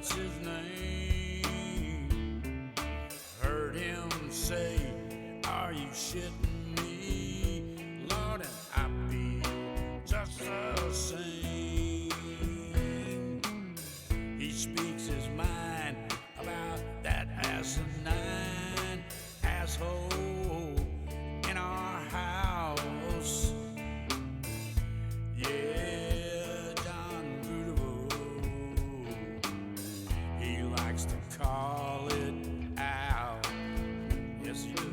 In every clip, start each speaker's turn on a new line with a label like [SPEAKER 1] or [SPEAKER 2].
[SPEAKER 1] What's his name? Heard him say, are you shitting me? Lord, and I feel just the same. He speaks his mind about that asinine asshole in our house. Yeah, John Beautiful, he likes to call it out. Yes, he does.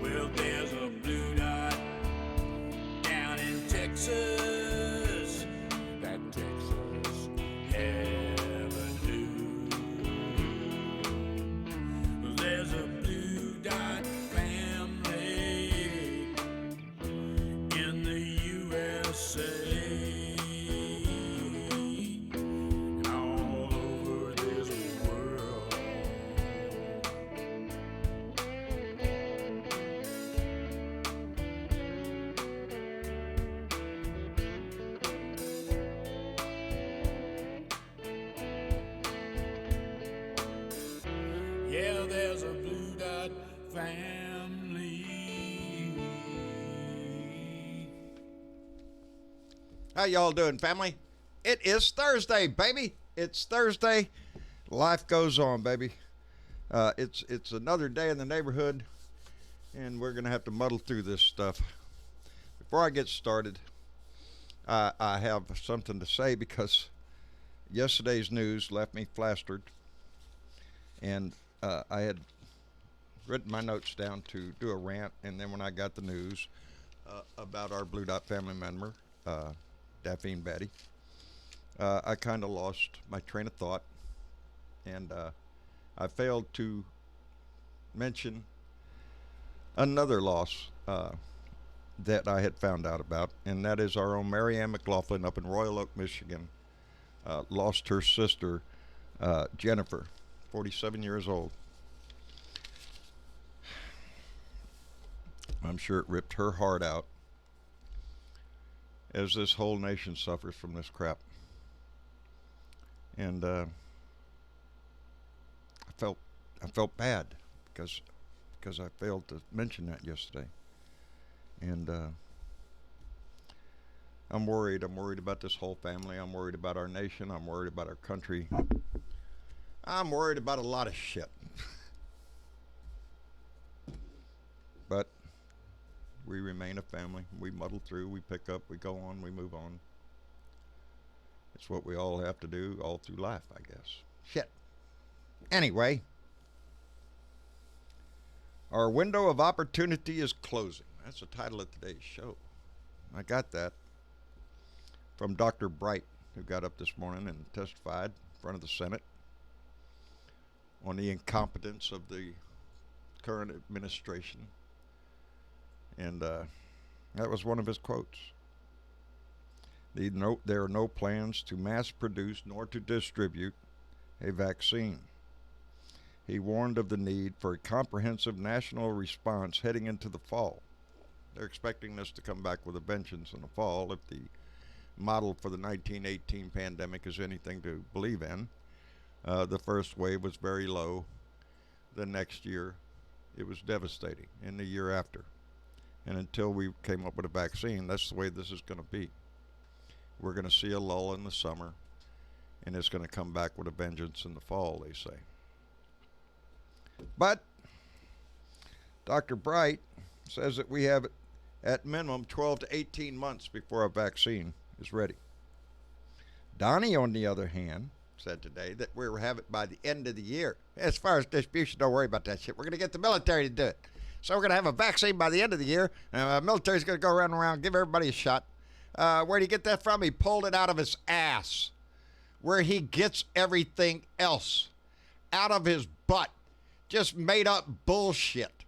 [SPEAKER 1] Well, there's a blue dot down in Texas, that Texas heaven knew. There's a blue dot family in the USA and all over this world. Yeah, there's a blue dot family.
[SPEAKER 2] How y'all doing, family? It is Thursday, baby. It's Thursday. Life goes on, baby. It's another day in the neighborhood, and we're gonna have to muddle through this stuff. Before I get started, I have something to say because yesterday's news left me flustered, and I had written my notes down to do a rant, and then when I got the news about our Blue Dot family member, Daphne Batty, I kind of lost my train of thought, and I failed to mention another loss that I had found out about, and that is our own Mary Ann McLaughlin up in Royal Oak, Michigan, lost her sister, Jennifer, 47 years old. I'm sure it ripped her heart out as this whole nation suffers from this crap. And I felt bad because I failed to mention that yesterday. And I'm worried. I'm worried about this whole family. I'm worried about our nation. I'm worried about our country. I'm worried about a lot of shit. But we remain a family. We muddle through. We pick up. We go on. We move on. It's what we all have to do all through life, I guess. Shit. Anyway, our window of opportunity is closing. That's the title of today's show. I got that from Dr. Bright, who got up this morning and testified in front of the Senate on the incompetence of the current administration. And that was one of his quotes. There are no plans to mass produce nor to distribute a vaccine. He warned of the need for a comprehensive national response heading into the fall. They're expecting this to come back with a vengeance in the fall if the model for the 1918 pandemic is anything to believe in. The first wave was very low. The next year, it was devastating. And the year after. And until we came up with a vaccine, that's the way this is going to be. We're going to see a lull in the summer, and it's going to come back with a vengeance in the fall, they say. But Dr. Bright says that we have at minimum 12 to 18 months before a vaccine is ready. Donnie, on the other hand, said today that we'll have it by the end of the year. As far as distribution, don't worry about that shit. We're going to get the military to do it. So we're going to have a vaccine by the end of the year, and the military's going to go around, give everybody a shot. Where'd he get that from? He pulled it out of his ass, where he gets everything else out of his butt. Just made up bullshit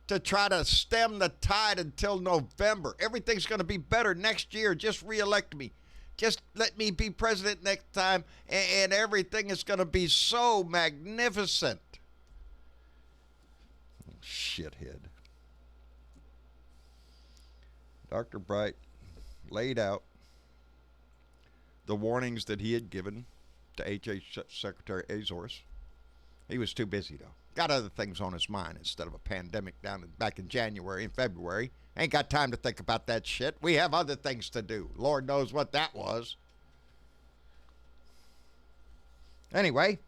[SPEAKER 2] to try to stem the tide until November. Everything's going to be better next year. Just reelect me. Just let me be president next time, and everything is going to be so magnificent. Shithead. Dr. Bright laid out the warnings that he had given to HH Secretary Azores. He was too busy, though. Got other things on his mind instead of a pandemic back in January and February. Ain't got time to think about that shit. We have other things to do. Lord knows what that was. Anyway,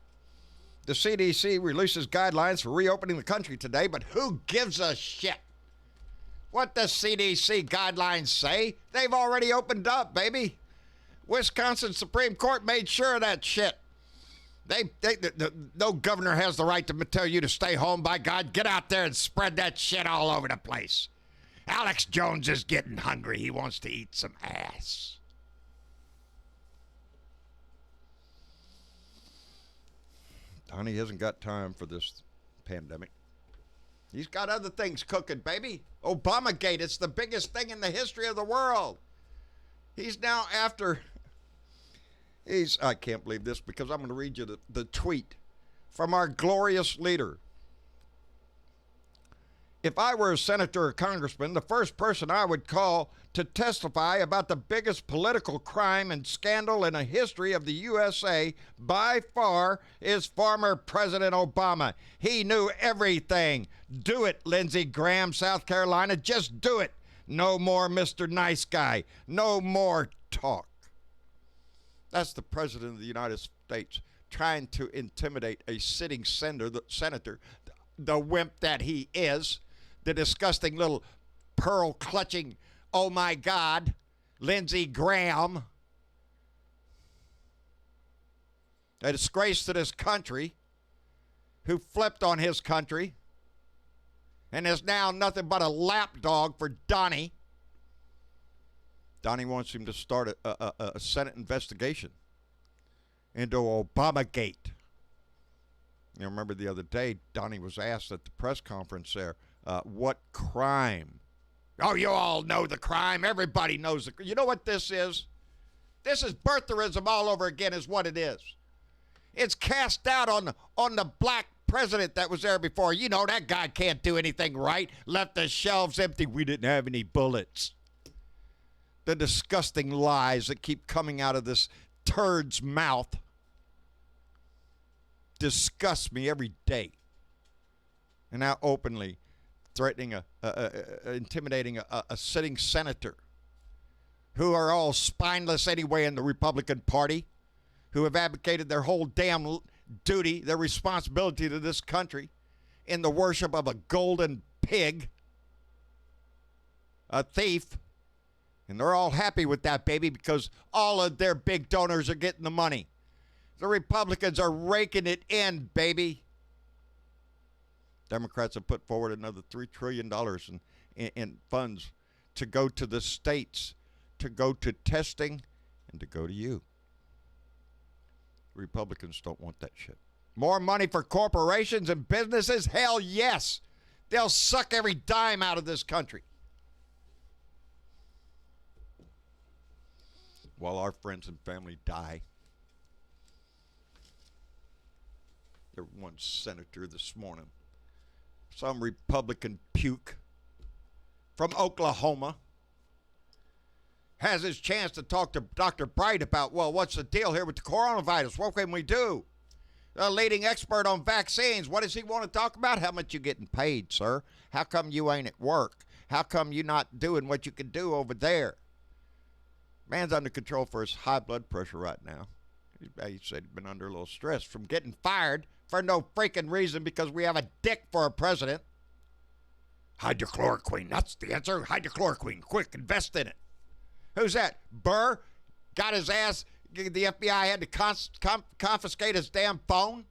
[SPEAKER 2] the CDC releases guidelines for reopening the country today, but who gives a shit what the CDC guidelines say? They've already opened up, baby. Wisconsin Supreme Court made sure of that shit. No governor has the right to tell you to stay home. By God, get out there and spread that shit all over the place. Alex Jones is getting hungry. He wants to eat some ass. Donnie hasn't got time for this pandemic. He's got other things cooking, baby. Obamagate, it's the biggest thing in the history of the world. He's now after... I can't believe this because I'm going to read you the tweet from our glorious leader. If I were a senator or congressman, the first person I would call to testify about the biggest political crime and scandal in the history of the USA by far is former President Obama. He knew everything. Do it, Lindsey Graham, South Carolina. Just do it. No more Mr. Nice Guy. No more talk. That's the President of the United States trying to intimidate a sitting senator, the wimp that he is, the disgusting little pearl-clutching, oh my God, Lindsey Graham, a disgrace to this country, who flipped on his country and is now nothing but a lapdog for Donnie. Donnie wants him to start a Senate investigation into Obamagate. You remember the other day, Donnie was asked at the press conference there, what crime? Oh, you all know the crime. Everybody knows the crime. You know what this is? This is birtherism all over again is what it is. It's cast out on the black president that was there before. You know, that guy can't do anything right. Left the shelves empty. We didn't have any bullets. The disgusting lies that keep coming out of this turd's mouth disgust me every day. And now openly threatening, intimidating a sitting senator who are all spineless anyway in the Republican Party, who have abdicated their whole damn duty, their responsibility to this country in the worship of a golden pig, a thief. And they're all happy with that, baby, because all of their big donors are getting the money. The Republicans are raking it in, baby. Democrats have put forward another $3 trillion in funds to go to the states, to go to testing, and to go to you. Republicans don't want that shit. More money for corporations and businesses? Hell yes. They'll suck every dime out of this country. While our friends and family die. There was one senator this morning, some Republican puke from Oklahoma, has his chance to talk to Dr. Bright about, well, what's the deal here with the coronavirus? What can we do? The leading expert on vaccines. What does he want to talk about? How much you getting paid, sir? How come you ain't at work? How come you not doing what you can do over there? Man's under control for his high blood pressure right now. He said he'd been under a little stress from getting fired for no freaking reason because we have a dick for a president. Hydrochloroquine, that's the answer. Hydrochloroquine, quick, invest in it. Who's that? Burr got his ass, the FBI had to confiscate his damn phone.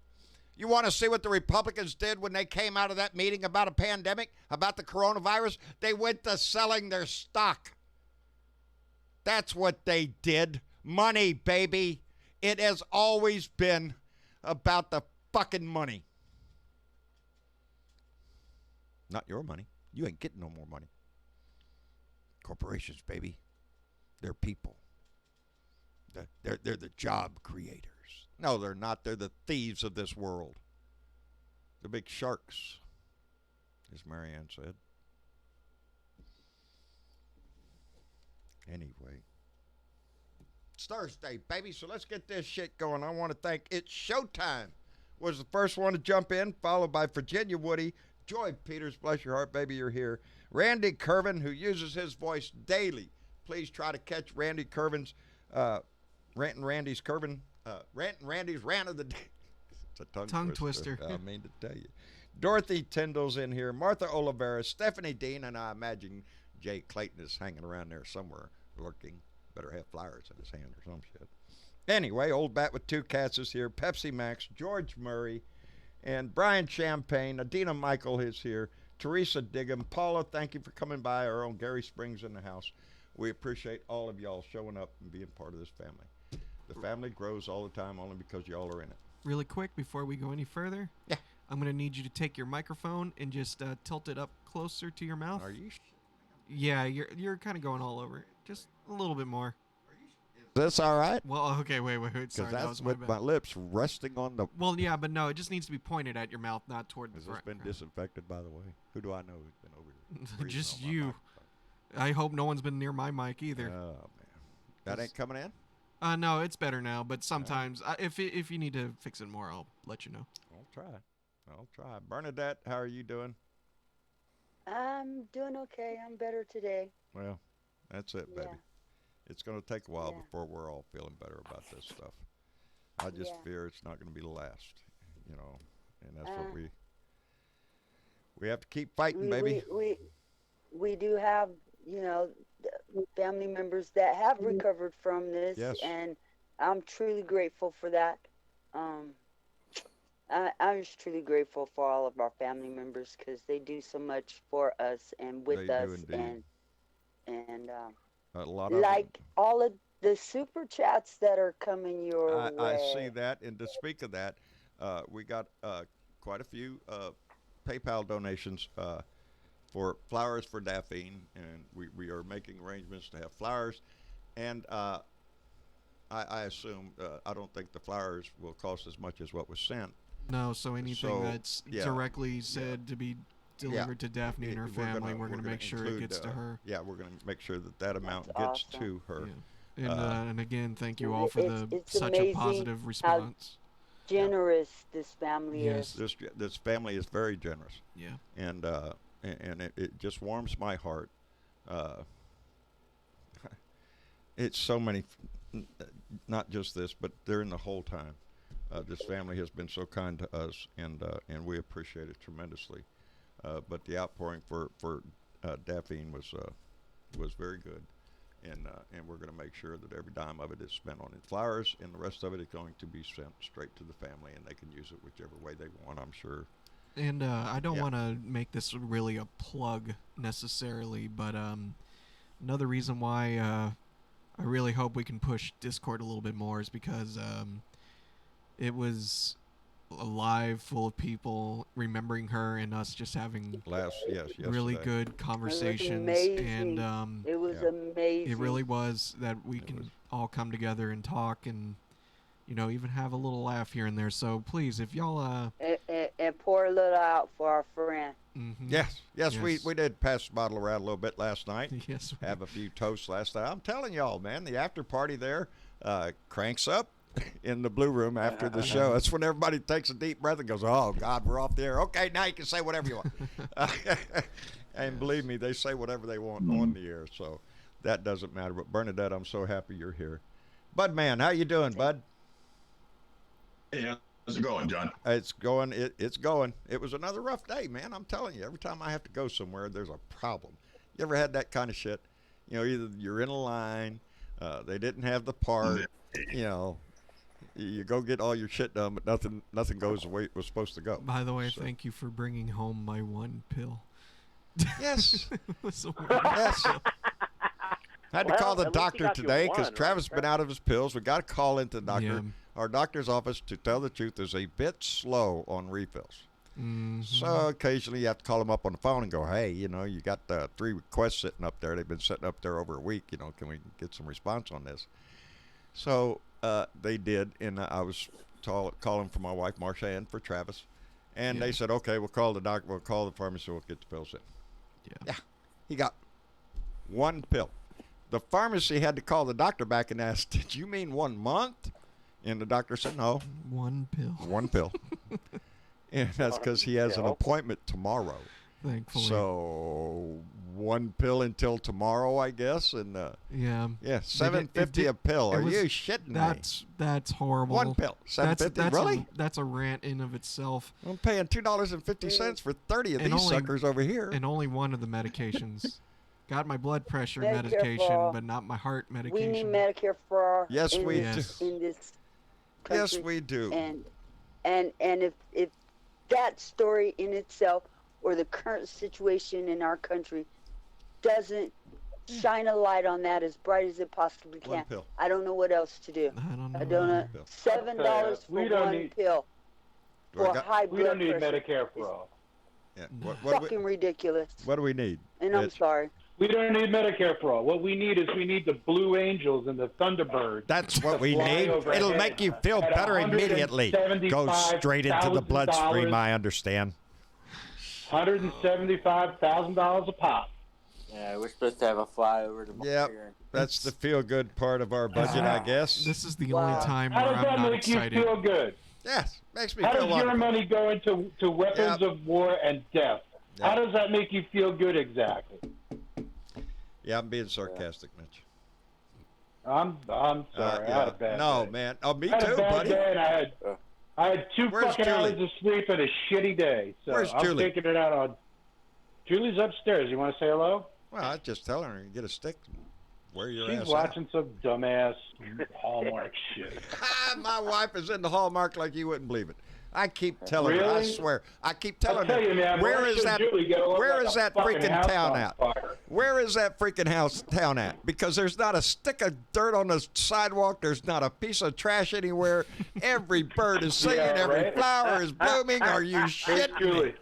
[SPEAKER 2] You want to see what the Republicans did when they came out of that meeting about a pandemic, about the coronavirus? They went to selling their stock. That's what they did. Money, baby. It has always been about the fucking money. Not your money. You ain't getting no more money. Corporations, baby. They're people. They're the job creators. No, they're not. They're the thieves of this world. The big sharks, as Marianne said. Anyway, It's Thursday, baby, so let's get this shit going. I want to thank It's Showtime was the first one to jump in, followed by Virginia Woody, Joy Peters, bless your heart, baby, you're here. Randy Kervin, who uses his voice daily. Please try to catch Randy Kervin's Rant and Randy's Kervin, Rant and Randy's Rant of the Day. It's a tongue twister. I mean to tell you. Dorothy Tyndall's in here, Martha Oliveira, Stephanie Dean, and I imagine Jay Clayton is hanging around there somewhere, lurking. Better have flowers in his hand or some shit. Anyway, Old Bat with Two Cats is here, Pepsi Max, George Murray, and Brian Champagne. Adina Michael is here, Teresa Diggum, Paula, thank you for coming by. Our own Gary Springs in the house. We appreciate all of y'all showing up and being part of this family. The family grows all the time only because y'all are in it.
[SPEAKER 3] Really quick, before we go any further,
[SPEAKER 2] yeah,
[SPEAKER 3] I'm going to need you to take your microphone and just tilt it up closer to your mouth.
[SPEAKER 2] Are you?
[SPEAKER 3] Yeah, you're kind of going all over. Just a little bit more.
[SPEAKER 2] Is this all right?
[SPEAKER 3] Well, okay, wait. Sorry,
[SPEAKER 2] because
[SPEAKER 3] that was
[SPEAKER 2] with my lips resting on the...
[SPEAKER 3] Well, yeah, but no, it just needs to be pointed at your mouth, not toward the front.
[SPEAKER 2] Has this been disinfected, by the way? Who do I know who's been over here?
[SPEAKER 3] Just you. I hope no one's been near my mic either.
[SPEAKER 2] Oh, man. That ain't coming in?
[SPEAKER 3] No, it's better now, but sometimes, if you need to fix it more, I'll let you know.
[SPEAKER 2] I'll try. Bernadette, how are you doing?
[SPEAKER 4] I'm doing okay. I'm better today.
[SPEAKER 2] Well, that's it, baby. It's going to take a while before we're all feeling better about this stuff. I just fear it's not going to be the last, and that's what we have to keep fighting, baby.
[SPEAKER 4] We do have, family members that have recovered from this, and I'm truly grateful for that. I'm just truly grateful for all of our family members because they do so much for us and with us, and
[SPEAKER 2] a lot of
[SPEAKER 4] like all of the super chats that are coming your way.
[SPEAKER 2] I see that, and to speak of that, we got quite a few PayPal donations for flowers for Daphne, and we are making arrangements to have flowers, and I assume I don't think the flowers will cost as much as what was sent.
[SPEAKER 3] No, so anything that's directly said to be delivered to Daphne and her family, we're going to make sure it gets to her.
[SPEAKER 2] Yeah, we're going to make sure that amount gets to her.
[SPEAKER 3] Yeah. And again, thank you all for such a positive response.
[SPEAKER 4] How generous this family is.
[SPEAKER 2] This family is very generous.
[SPEAKER 3] Yeah.
[SPEAKER 2] And it just warms my heart. It's so many, not just this, but during the whole time. This family has been so kind to us, and we appreciate it tremendously. But the outpouring for Daphne was very good, and we're going to make sure that every dime of it is spent on flowers, and the rest of it is going to be sent straight to the family, and they can use it whichever way they want, I'm sure.
[SPEAKER 3] And I don't want to make this really a plug necessarily, but another reason why I really hope we can push Discord a little bit more is because it was alive, full of people remembering her and us just having really good conversations.
[SPEAKER 4] And it was amazing.
[SPEAKER 3] It really was that we can all come together and talk and even have a little laugh here and there. So please, if y'all
[SPEAKER 4] and pour a little out for our friend.
[SPEAKER 2] Mm-hmm. Yes, we did pass the bottle around a little bit last night.
[SPEAKER 3] Yes,
[SPEAKER 2] have a few toasts last night. I'm telling y'all, man, the after party there cranks up in the Blue Room after the show. That's when everybody takes a deep breath and goes, "Oh God, we're off the air. Okay, now you can say whatever you want." And believe me, they say whatever they want on the air, so that doesn't matter. But Bernadette, I'm so happy you're here. Bud, man, how you doing, Bud?
[SPEAKER 5] Yeah, how's it going, John?
[SPEAKER 2] It's going. It's going. It was another rough day, man. I'm telling you. Every time I have to go somewhere, there's a problem. You ever had that kind of shit? Either you're in a line, they didn't have the part, you go get all your shit done, but nothing goes the way it was supposed to go.
[SPEAKER 3] By the way, thank you for bringing home my one pill.
[SPEAKER 2] Yes. Yes. Had to call the doctor today because Travis has been out of his pills. We got to call into the doctor, our doctor's office, to tell the truth, is a bit slow on refills.
[SPEAKER 3] Mm-hmm.
[SPEAKER 2] So occasionally you have to call them up on the phone and go, "Hey, you got 3 requests sitting up there. They've been sitting up there over a week. Can we get some response on this?" So they did, and I was calling for my wife, Marcia, and for Travis. And they said, "Okay, we'll call the doctor. We'll call the pharmacy. We'll get the pills in."
[SPEAKER 3] Yeah.
[SPEAKER 2] He got one pill. the pharmacy had to call the doctor back and ask, "Did you mean 1 month?" And the doctor said, "No,
[SPEAKER 3] One pill.
[SPEAKER 2] one pill." And that's because he has an appointment tomorrow.
[SPEAKER 3] Thankfully.
[SPEAKER 2] So 1 pill until tomorrow, I guess, and
[SPEAKER 3] yeah,
[SPEAKER 2] $7.50 a pill. Are you shitting me?
[SPEAKER 3] That's horrible.
[SPEAKER 2] 1 pill, $7.50. Really?
[SPEAKER 3] That's a rant in of itself.
[SPEAKER 2] I'm paying $2.50 for 30 of these suckers over here,
[SPEAKER 3] and only one of the medications. Got my blood pressure
[SPEAKER 4] Medicare
[SPEAKER 3] medication, but not my heart medication.
[SPEAKER 4] We need Medicare for our
[SPEAKER 2] Yes, we
[SPEAKER 4] in this country.
[SPEAKER 2] Yes, we do.
[SPEAKER 4] And if that story in itself, or the current situation in our country, doesn't shine a light on that as bright as it possibly can,
[SPEAKER 2] 1 pill.
[SPEAKER 4] I don't know what else to do.
[SPEAKER 3] I don't know.
[SPEAKER 4] $7 for 1 pill for high blood pressure.
[SPEAKER 6] We don't need Medicare for all.
[SPEAKER 2] Yeah.
[SPEAKER 4] Fucking ridiculous.
[SPEAKER 2] What do we need?
[SPEAKER 4] And I'm sorry.
[SPEAKER 6] We don't need Medicare for all. What we need is the Blue Angels and the Thunderbirds.
[SPEAKER 2] That's what we need. It'll make you feel better immediately. Go straight into the bloodstream, I understand.
[SPEAKER 6] $175,000 a pop.
[SPEAKER 7] Yeah, we're supposed to have a flyover tomorrow.
[SPEAKER 2] Yep. That's the feel-good part of our budget, I guess.
[SPEAKER 3] This is the only time
[SPEAKER 6] How
[SPEAKER 3] where
[SPEAKER 6] does
[SPEAKER 3] I'm
[SPEAKER 6] that
[SPEAKER 3] not
[SPEAKER 6] make
[SPEAKER 3] excited.
[SPEAKER 6] you feel good?
[SPEAKER 2] Yes, makes me
[SPEAKER 6] How
[SPEAKER 2] feel
[SPEAKER 6] does
[SPEAKER 2] wonderful.
[SPEAKER 6] your money go into weapons of war and death?
[SPEAKER 2] Yep.
[SPEAKER 6] How does that make you feel good exactly?
[SPEAKER 2] Yeah, I'm being sarcastic, Mitch.
[SPEAKER 6] I'm sorry. I had a bad day.
[SPEAKER 2] Man. Oh, me
[SPEAKER 6] I had
[SPEAKER 2] too,
[SPEAKER 6] a bad
[SPEAKER 2] buddy.
[SPEAKER 6] day, and I had 2
[SPEAKER 2] Where's
[SPEAKER 6] fucking
[SPEAKER 2] Julie?
[SPEAKER 6] hours of sleep and a shitty day. So
[SPEAKER 2] Where's
[SPEAKER 6] I'm
[SPEAKER 2] Julie?
[SPEAKER 6] taking it out on. Julie's upstairs. You want to say hello?
[SPEAKER 2] Well, I just tell her, get a stick, wear your ass
[SPEAKER 6] She's watching some dumbass Hallmark shit.
[SPEAKER 2] My wife is into Hallmark like you wouldn't believe it. I keep telling her, I
[SPEAKER 6] Really?
[SPEAKER 2] swear. I keep telling
[SPEAKER 6] tell
[SPEAKER 2] her,
[SPEAKER 6] you, man,
[SPEAKER 2] where
[SPEAKER 6] when I
[SPEAKER 2] is
[SPEAKER 6] showed
[SPEAKER 2] that
[SPEAKER 6] Julie, you look
[SPEAKER 2] where
[SPEAKER 6] like
[SPEAKER 2] is
[SPEAKER 6] a
[SPEAKER 2] that
[SPEAKER 6] fucking
[SPEAKER 2] freaking
[SPEAKER 6] house
[SPEAKER 2] town
[SPEAKER 6] on
[SPEAKER 2] at?
[SPEAKER 6] fire.
[SPEAKER 2] Where is that freaking town at? Because there's not a stick of dirt on the sidewalk. There's not a piece of trash anywhere. Every bird is singing.
[SPEAKER 6] Yeah,
[SPEAKER 2] Every
[SPEAKER 6] right?
[SPEAKER 2] flower is blooming. Are you
[SPEAKER 6] Hey,
[SPEAKER 2] shitting me?
[SPEAKER 6] Julie.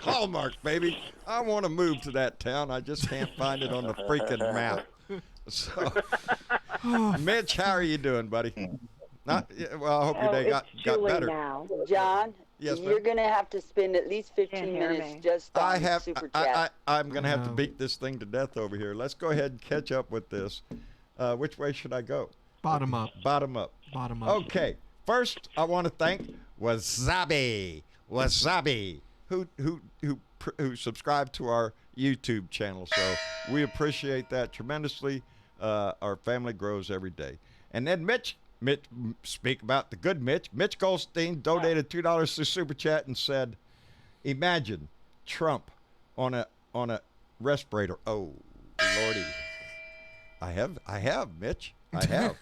[SPEAKER 2] Hallmark, baby. I want to move to that town. I just can't find it on the freaking map. So, Mitch, how are you doing, buddy? Well, I hope your day got better.
[SPEAKER 4] Now. John,
[SPEAKER 2] Yes,
[SPEAKER 4] you're
[SPEAKER 2] ma'am.
[SPEAKER 4] going to have to spend at least 15 minutes just on Super Chat.
[SPEAKER 2] I'm going to have to beat this thing to death over here. Let's go ahead and catch up with this. Which way should I go?
[SPEAKER 3] Bottom up.
[SPEAKER 2] Bottom up.
[SPEAKER 3] Bottom up.
[SPEAKER 2] Okay. First, I want to thank Wasabi, who subscribed to our YouTube channel. So we appreciate that tremendously. Our family grows every day. And then Mitch, speak about the good Mitch. Mitch Goldstein donated $2 to Super Chat and said, "Imagine Trump on a respirator." Oh, Lordy. I have, Mitch. I have.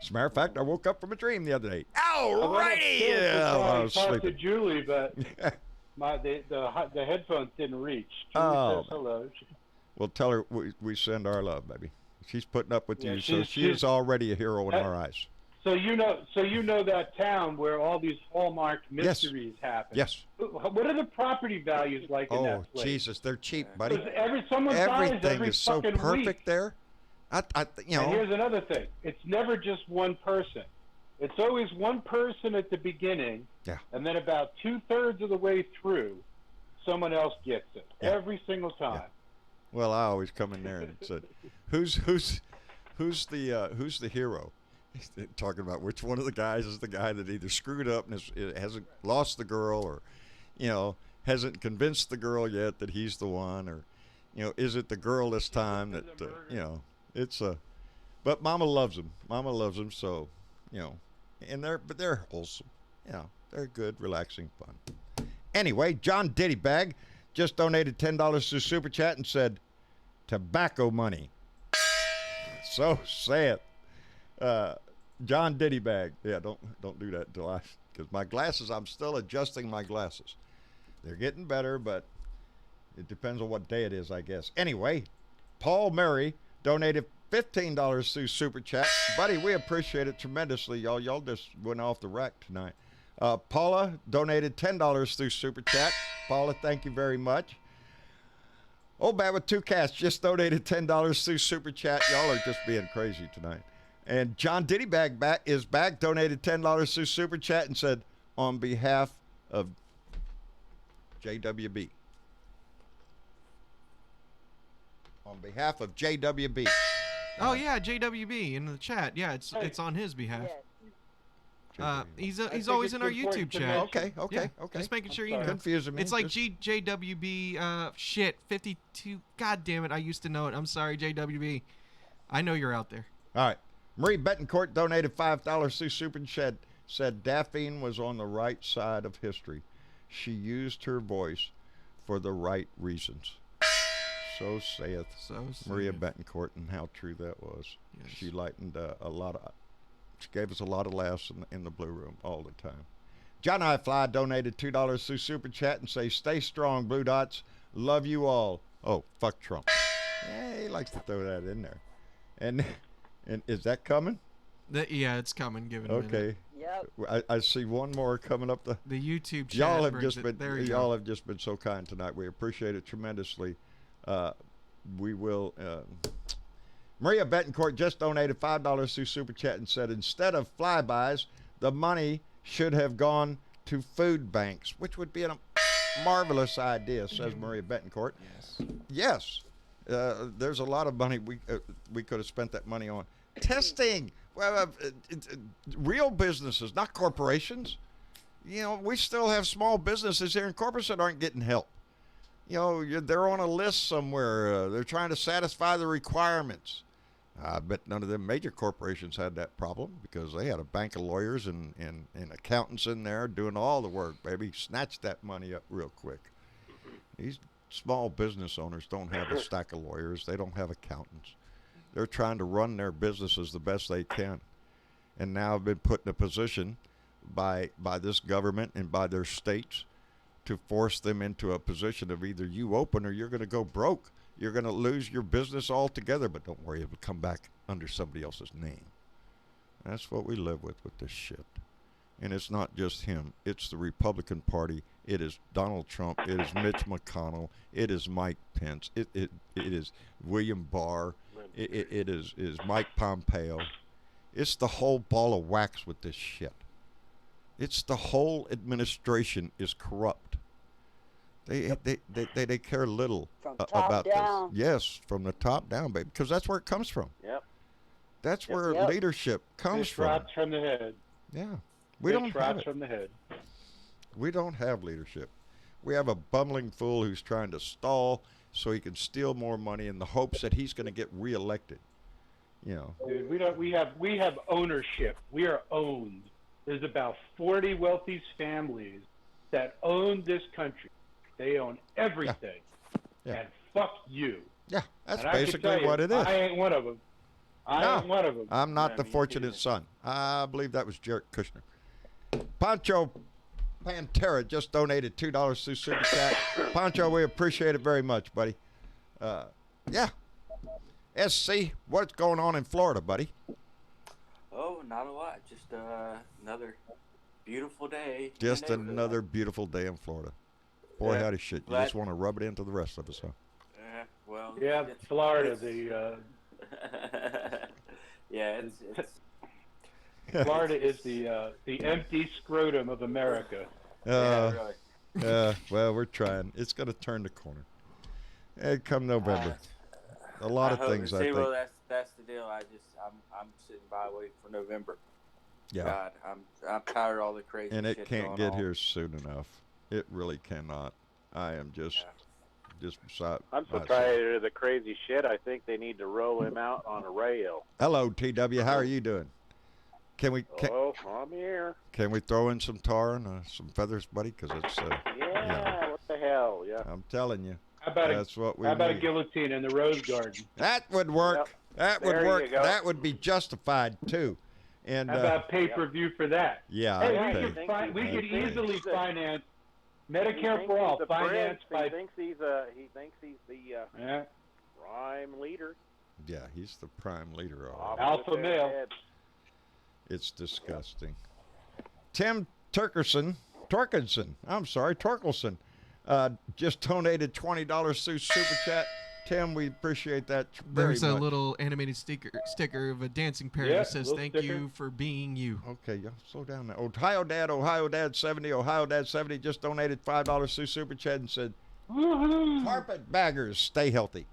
[SPEAKER 2] As a matter of fact, I woke up from a dream the other day. All righty.
[SPEAKER 6] I
[SPEAKER 2] I was
[SPEAKER 6] talked to
[SPEAKER 2] sleeping.
[SPEAKER 6] Julie, but the headphones didn't reach. Julie
[SPEAKER 2] Oh.
[SPEAKER 6] says hello.
[SPEAKER 2] We'll tell her we send our love, baby. She's putting up with
[SPEAKER 6] Yeah,
[SPEAKER 2] you, so she is already a hero in our eyes.
[SPEAKER 6] So you know that town where all these Hallmark mysteries happen.
[SPEAKER 2] Yes.
[SPEAKER 6] What are the property values like in
[SPEAKER 2] Oh,
[SPEAKER 6] that place?
[SPEAKER 2] Jesus, they're cheap, buddy.
[SPEAKER 6] 'Cause someone dies
[SPEAKER 2] Everything
[SPEAKER 6] every
[SPEAKER 2] is so
[SPEAKER 6] fucking
[SPEAKER 2] perfect
[SPEAKER 6] week.
[SPEAKER 2] there. You
[SPEAKER 6] And
[SPEAKER 2] know.
[SPEAKER 6] here's another thing. It's never just one person. It's always one person at the beginning,
[SPEAKER 2] Yeah.
[SPEAKER 6] and then about 2/3 of the way through, someone else gets it.
[SPEAKER 2] Yeah.
[SPEAKER 6] Every single time.
[SPEAKER 2] Yeah. Well, I always come in there and said, "Who's the hero?" Talking about which one of the guys is the guy that either screwed up and hasn't lost the girl, or hasn't convinced the girl yet that he's the one, or is it the girl this time that it's a. But Mama loves him. Mama loves him, so and they're wholesome. They're good, relaxing fun. Anyway, John Diddybag just donated $10 to Super Chat and said, "Tobacco money." So say it. John Diddybag. Yeah, don't do that until because my glasses, I'm still adjusting my glasses. They're getting better, but it depends on what day it is, I guess. Anyway, Paul Murray donated $15 through Super Chat. Buddy, we appreciate it tremendously, y'all. Y'all just went off the rack tonight. Paula donated $10 through Super Chat. Paula, thank you very much. Old Bat with 2 cats just donated $10 through Super Chat. Y'all are just being crazy tonight. And John Diddybag is back, donated $10 through Super Chat and said, on behalf of JWB. On behalf of JWB.
[SPEAKER 3] Oh yeah, JWB in the chat. Yeah, it's on his behalf.
[SPEAKER 4] Yes.
[SPEAKER 3] He's always in our YouTube chat.
[SPEAKER 2] Okay.
[SPEAKER 3] Yeah,
[SPEAKER 2] Okay.
[SPEAKER 3] just making sure you
[SPEAKER 6] sorry.
[SPEAKER 3] know.
[SPEAKER 2] Confusing me.
[SPEAKER 3] It's like
[SPEAKER 2] Just-
[SPEAKER 3] JWB. Shit, 52. God damn it! I used to know it. I'm sorry, JWB. I know you're out there.
[SPEAKER 2] All right. Marie Betancourt donated $5 through Super Chat. Said Daphne was on the right side of history. She used her voice for the right reasons. So saith Maria Betancourt, and how true that was.
[SPEAKER 3] Yes.
[SPEAKER 2] She lightened she gave us a lot of laughs in the Blue Room all the time. John I Fly donated $2 through Super Chat and say, "Stay strong, Blue Dots. Love you all." Oh, fuck Trump. Yeah, he likes to throw that in there. And is that coming?
[SPEAKER 3] Yeah, it's coming. Give it a minute.
[SPEAKER 2] Okay.
[SPEAKER 4] Yep.
[SPEAKER 2] I see one more coming up. The
[SPEAKER 3] YouTube chat.
[SPEAKER 2] y'all have
[SPEAKER 3] brings
[SPEAKER 2] just
[SPEAKER 3] it.
[SPEAKER 2] been
[SPEAKER 3] There you
[SPEAKER 2] y'all
[SPEAKER 3] go.
[SPEAKER 2] have just been so kind tonight. We appreciate it tremendously. We will. Maria Betancourt just donated $5 through Super Chat and said, instead of flybys, the money should have gone to food banks, which would be a marvelous idea, says Maria Betancourt. Yes. There's a lot of money we could have spent that money on. Testing. Well, real businesses, not corporations. You know, we still have small businesses here in corporates that aren't getting help. You know, they're on a list somewhere. They're trying to satisfy the requirements. I bet none of them major corporations had that problem because they had a bank of lawyers and accountants in there doing all the work, baby. Snatched that money up real quick. These small business owners don't have a stack of lawyers. They don't have accountants. They're trying to run their businesses the best they can. And now have been put in a position by this government and by their states to force them into a position of either you open or you're going to go broke. You're going to lose your business altogether, but don't worry, it'll come back under somebody else's name. That's what we live with this shit. And it's not just him. It's the Republican Party. It is Donald Trump. It is Mitch McConnell. It is Mike Pence. It is William Barr. It is Mike Pompeo. It's the whole ball of wax with this shit. It's the whole administration is corrupt. They care little about
[SPEAKER 4] down.
[SPEAKER 2] this. Yes, from the top down, baby, because that's where it comes from.
[SPEAKER 7] Yep.
[SPEAKER 2] That's where leadership comes from.
[SPEAKER 6] Drops from the head.
[SPEAKER 2] Yeah, we don't have
[SPEAKER 6] drops
[SPEAKER 2] it.
[SPEAKER 6] from the head.
[SPEAKER 2] We don't have leadership. We have a bumbling fool who's trying to stall so he can steal more money in the hopes that he's going to get reelected. You know.
[SPEAKER 6] Dude, we have ownership. We are owned. There's about 40 wealthy families that own this country. They own everything.
[SPEAKER 2] Yeah.
[SPEAKER 6] And fuck you.
[SPEAKER 2] Yeah, that's
[SPEAKER 6] And I can
[SPEAKER 2] basically
[SPEAKER 6] tell you,
[SPEAKER 2] what it is.
[SPEAKER 6] I ain't one of them. I ain't one of them.
[SPEAKER 2] I'm not
[SPEAKER 7] Yeah,
[SPEAKER 2] the
[SPEAKER 7] me
[SPEAKER 2] fortunate
[SPEAKER 7] neither.
[SPEAKER 2] son. I believe that was Jared Kushner. Pancho Pantera just donated $2 through Super Chat. Pancho, we appreciate it very much, buddy. Yeah. SC, what's going on in Florida, buddy?
[SPEAKER 7] Oh, not a lot. Just another beautiful day.
[SPEAKER 2] Just another beautiful day in Florida. Boy,
[SPEAKER 7] Yeah.
[SPEAKER 2] howdy shit. You
[SPEAKER 7] Glad-
[SPEAKER 2] just want to rub it into the rest of us, huh?
[SPEAKER 7] Well.
[SPEAKER 6] Yeah,
[SPEAKER 7] it's-
[SPEAKER 6] Florida,
[SPEAKER 7] it's- yeah, it's
[SPEAKER 6] Florida is the empty scrotum of America.
[SPEAKER 7] yeah, really.
[SPEAKER 2] Well, we're trying. It's going to turn the corner. Come November. A lot of
[SPEAKER 7] hope
[SPEAKER 2] things,
[SPEAKER 7] to
[SPEAKER 2] I
[SPEAKER 7] see,
[SPEAKER 2] think.
[SPEAKER 7] Well, that's the deal. I'm sitting by waiting for November.
[SPEAKER 2] Yeah.
[SPEAKER 7] God, I'm tired of all the crazy.
[SPEAKER 2] And it
[SPEAKER 7] shit
[SPEAKER 2] can't
[SPEAKER 7] going
[SPEAKER 2] get
[SPEAKER 7] on.
[SPEAKER 2] here soon enough. It really cannot. I am just beside
[SPEAKER 8] I'm so
[SPEAKER 2] myself.
[SPEAKER 8] tired of the crazy shit. I think they need to roll him out on a rail.
[SPEAKER 2] Hello, TW. How are you doing? Can we
[SPEAKER 8] I'm here.
[SPEAKER 2] can we throw in some tar and some feathers, buddy? Because it's
[SPEAKER 8] Yeah, what the hell? Yeah.
[SPEAKER 2] I'm telling you,
[SPEAKER 6] How about
[SPEAKER 2] that's what we
[SPEAKER 6] a
[SPEAKER 2] need.
[SPEAKER 6] guillotine in the Rose Garden?
[SPEAKER 2] That would work.
[SPEAKER 8] Yep.
[SPEAKER 2] That would
[SPEAKER 8] There you
[SPEAKER 2] work.
[SPEAKER 8] go.
[SPEAKER 2] That would be justified too. And
[SPEAKER 6] How about pay-per-view for that?
[SPEAKER 2] yeah,
[SPEAKER 6] Hey,
[SPEAKER 2] I'd
[SPEAKER 6] we
[SPEAKER 2] pay.
[SPEAKER 6] could, we could
[SPEAKER 2] I'd pay.
[SPEAKER 6] easily finance
[SPEAKER 8] He
[SPEAKER 6] Medicare
[SPEAKER 8] thinks
[SPEAKER 6] for all,
[SPEAKER 8] he's the
[SPEAKER 6] financed
[SPEAKER 8] prince.
[SPEAKER 6] by.
[SPEAKER 8] He thinks he's the
[SPEAKER 6] Yeah.
[SPEAKER 8] prime leader.
[SPEAKER 2] Yeah, he's the prime leader. All right.
[SPEAKER 6] Alpha
[SPEAKER 8] Opposite
[SPEAKER 6] male.
[SPEAKER 8] head.
[SPEAKER 2] It's disgusting. Tim Torkelson, just donated $20 through Super Chat. Tim, we appreciate that very
[SPEAKER 3] There's a
[SPEAKER 2] much.
[SPEAKER 3] little animated sticker of a dancing parrot
[SPEAKER 6] Yeah,
[SPEAKER 3] that says,
[SPEAKER 6] little
[SPEAKER 3] "Thank
[SPEAKER 6] sticker.
[SPEAKER 3] you for being you."
[SPEAKER 2] Okay, y'all slow down now. Ohio Dad 70 just donated $5 through Super Chat and said,
[SPEAKER 6] Woohoo!
[SPEAKER 2] carpetbaggers, stay healthy.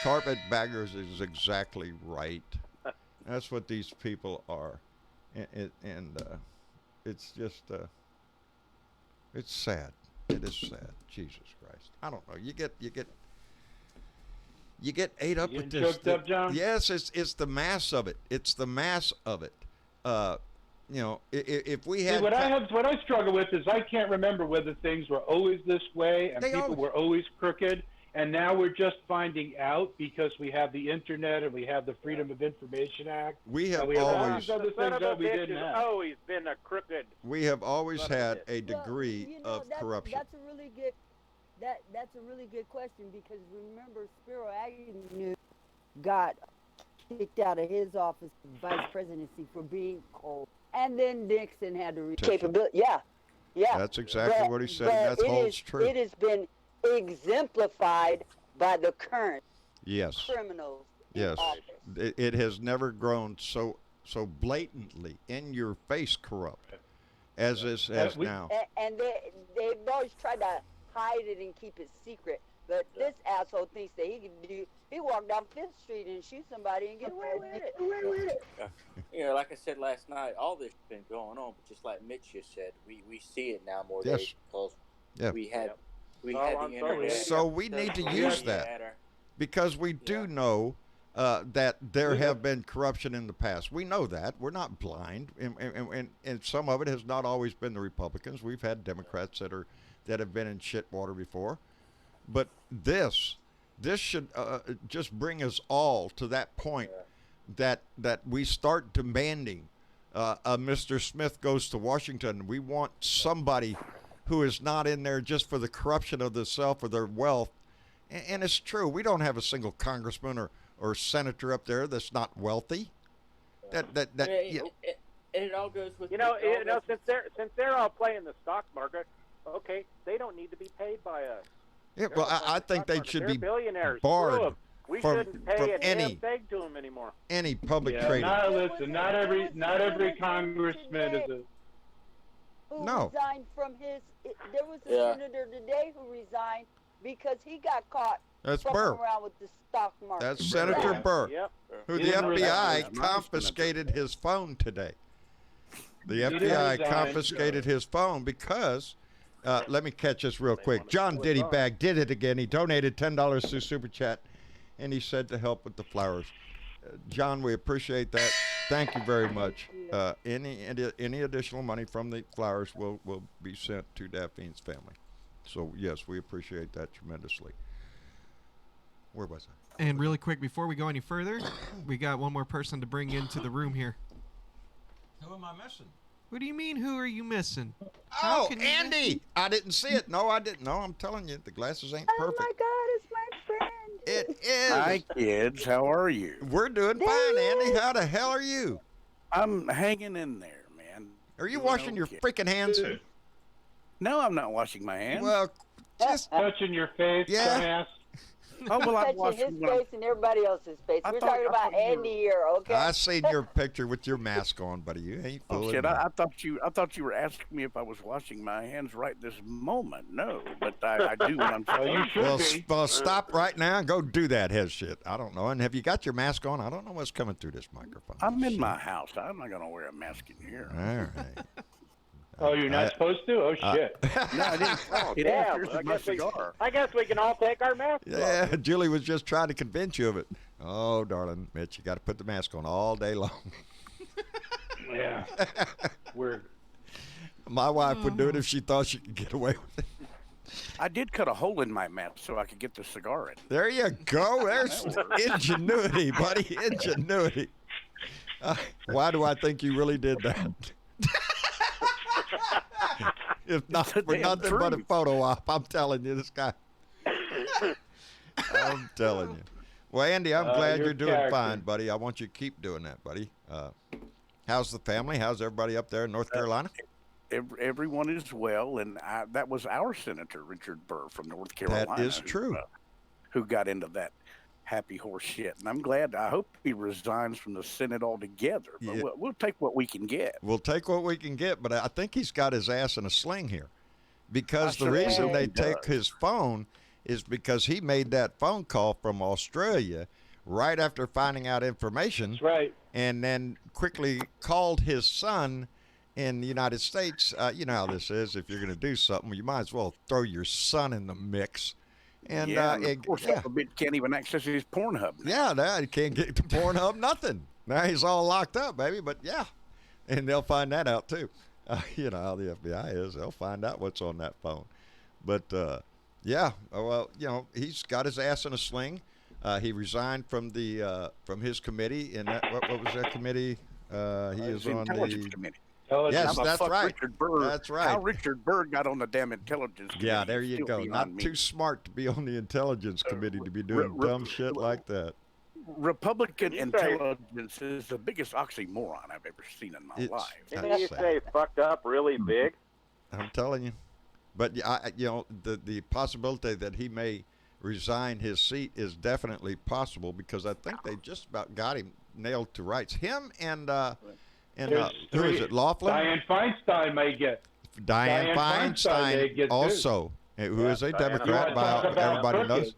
[SPEAKER 2] Carpetbaggers is exactly right. That's what these people are, and it's just it's sad. It is sad. Jesus Christ. I don't know. You get ate up with this.
[SPEAKER 6] Choked up, John?
[SPEAKER 2] Yes, it's the mass of it. It's the mass of it. If we had
[SPEAKER 6] what I struggle with is I can't remember whether things were always this way and people were always crooked, and now we're just finding out because we have the internet and we have the Freedom of Information Act.
[SPEAKER 2] We have
[SPEAKER 6] always
[SPEAKER 8] The son of a bitch has always been a crooked.
[SPEAKER 2] We have always had a degree of corruption.
[SPEAKER 4] That's a really good. That's a really good question because remember Spiro Agnew got kicked out of his office, vice presidency, for being cold, and then Nixon had to capability. Yeah.
[SPEAKER 2] That's exactly what he said, and that holds true.
[SPEAKER 4] It has been exemplified by the current criminals.
[SPEAKER 2] Yes, it has never grown so blatantly in your face corrupt as this has now.
[SPEAKER 4] And they've always tried to hide it and keep it secret. But this asshole thinks that he can do. He walk down 5th Street and shoot somebody and get away with it.
[SPEAKER 7] Like I said last night, all this has been going on, but just like Mitch just said, we see it now more days because we had the internet.
[SPEAKER 2] So we need to use that because we do know that there have been corruption in the past. We know that. We're not blind, and some of it has not always been the Republicans. We've had Democrats that have been in shit water before. But this should just bring us all to that point that we start demanding Mr. Smith goes to Washington. We want somebody who is not in there just for the corruption of the self or their wealth. And it's true. We don't have a single congressman or senator up there that's not wealthy.
[SPEAKER 7] It all goes with
[SPEAKER 8] since they're all playing the stock market. Okay, they don't need to be paid by us.
[SPEAKER 2] Yeah, well, I think they should be
[SPEAKER 8] billionaires.
[SPEAKER 2] barred
[SPEAKER 8] We
[SPEAKER 2] from
[SPEAKER 8] shouldn't pay a damn
[SPEAKER 2] any
[SPEAKER 8] thing to them anymore.
[SPEAKER 2] Any public trading.
[SPEAKER 6] Not every congressman is a.
[SPEAKER 4] Who resigned from his? There was a senator today who resigned because he got caught.
[SPEAKER 2] That's
[SPEAKER 4] fucking
[SPEAKER 2] Burr.
[SPEAKER 4] around with the stock market.
[SPEAKER 2] That's Senator Burr, who the FBI confiscated his phone today. The FBI confiscated his phone because, let me catch this real quick. John Diddy Bag did it again. He donated $10 through Super Chat, and he said to help with the flowers. John, we appreciate that. Thank you very much. Any additional money from the flowers will be sent to Daphne's family. So, yes, we appreciate that tremendously. Where was I?
[SPEAKER 3] And really quick, before we go any further, we got one more person to bring into the room here.
[SPEAKER 2] Who am I missing?
[SPEAKER 3] What do you mean, who are you missing?
[SPEAKER 2] Oh, Andy! I didn't see it. No, I didn't. No, I'm telling you, the glasses ain't perfect.
[SPEAKER 4] Oh, my God, it's my friend.
[SPEAKER 2] It is.
[SPEAKER 9] Hi, kids. How are you?
[SPEAKER 2] We're doing fine, Andy. How the hell are you?
[SPEAKER 9] I'm hanging in there, man.
[SPEAKER 2] Are you washing your freaking hands?
[SPEAKER 9] No, I'm not washing my hands.
[SPEAKER 2] Well, just
[SPEAKER 6] touching your face.
[SPEAKER 2] Yeah.
[SPEAKER 9] Oh, well, I'm
[SPEAKER 4] touching his face and everybody else's face. We're talking about Andy here, okay?
[SPEAKER 2] I seen your picture with your mask on, buddy. You ain't fooling.
[SPEAKER 9] Oh shit! I thought you were asking me if I was washing my hands right this moment. No, but I do when I'm supposed
[SPEAKER 2] Well, stop right now and go do that head shit. I don't know. And have you got your mask on? I don't know what's coming through this microphone.
[SPEAKER 9] I'm in my house. I'm not gonna wear a mask in here.
[SPEAKER 2] All right.
[SPEAKER 6] Oh, you're not supposed to? Oh, shit.
[SPEAKER 9] No, I didn't.
[SPEAKER 8] Oh, damn. I guess we can all take our masks off.
[SPEAKER 2] Yeah, Julie was just trying to convince you of it. Oh, darling, Mitch, you got to put the mask on all day long.
[SPEAKER 6] Yeah.
[SPEAKER 2] My wife would do it if she thought she could get away with it.
[SPEAKER 9] I did cut a hole in my mask so I could get the cigar in.
[SPEAKER 2] There you go. There's ingenuity, buddy. Ingenuity. Why do I think you really did that? If not for nothing but a photo op, I'm telling you, this guy. I'm telling you. Well, Andy, I'm glad you're doing fine, buddy. I want you to keep doing that, buddy. How's the family? How's everybody up there in North Carolina?
[SPEAKER 9] Everyone is well, and that was our Senator, Richard Burr from North Carolina.
[SPEAKER 2] That is true.
[SPEAKER 9] Who got into that happy horse shit. And I'm glad. I hope he resigns from the Senate altogether. But
[SPEAKER 2] Yeah.
[SPEAKER 9] we'll take what we can get.
[SPEAKER 2] We'll take what we can get, but I think he's got his ass in a sling here. Because the
[SPEAKER 9] sure
[SPEAKER 2] reason
[SPEAKER 9] hope
[SPEAKER 2] they
[SPEAKER 9] he
[SPEAKER 2] take
[SPEAKER 9] does.
[SPEAKER 2] his phone is because he made that phone call from Australia right after finding out information.
[SPEAKER 6] That's right.
[SPEAKER 2] And then quickly called his son in the United States. You know how this is. If you're going to do something, you might as well throw your son in the mix. And,
[SPEAKER 9] of course, that bit can't even access his Pornhub.
[SPEAKER 2] Yeah, he can't get to Pornhub, nothing. Now he's all locked up, baby. But, yeah, and they'll find that out, too. You know how the FBI is. They'll find out what's on that phone. But, yeah, well, you know, he's got his ass in a sling. He resigned from his committee. And what was that committee? He is on the
[SPEAKER 9] committee.
[SPEAKER 2] Yes, that's right.
[SPEAKER 9] Richard Burr,
[SPEAKER 2] that's right.
[SPEAKER 9] How Richard Burr got on the damn intelligence committee.
[SPEAKER 2] Yeah, there you go. Not too smart to be on the intelligence committee to be doing dumb shit like that.
[SPEAKER 9] Republican intelligence is the biggest oxymoron I've ever seen in my life.
[SPEAKER 8] Didn't you say fucked up really big?
[SPEAKER 2] I'm telling you. But you know, the possibility that he may resign his seat is definitely possible because I think they just about got him nailed to rights. Him and who is it? Laughlin?
[SPEAKER 6] Dianne Feinstein may get.
[SPEAKER 2] Dianne Feinstein also, who is a Democrat, everybody knows,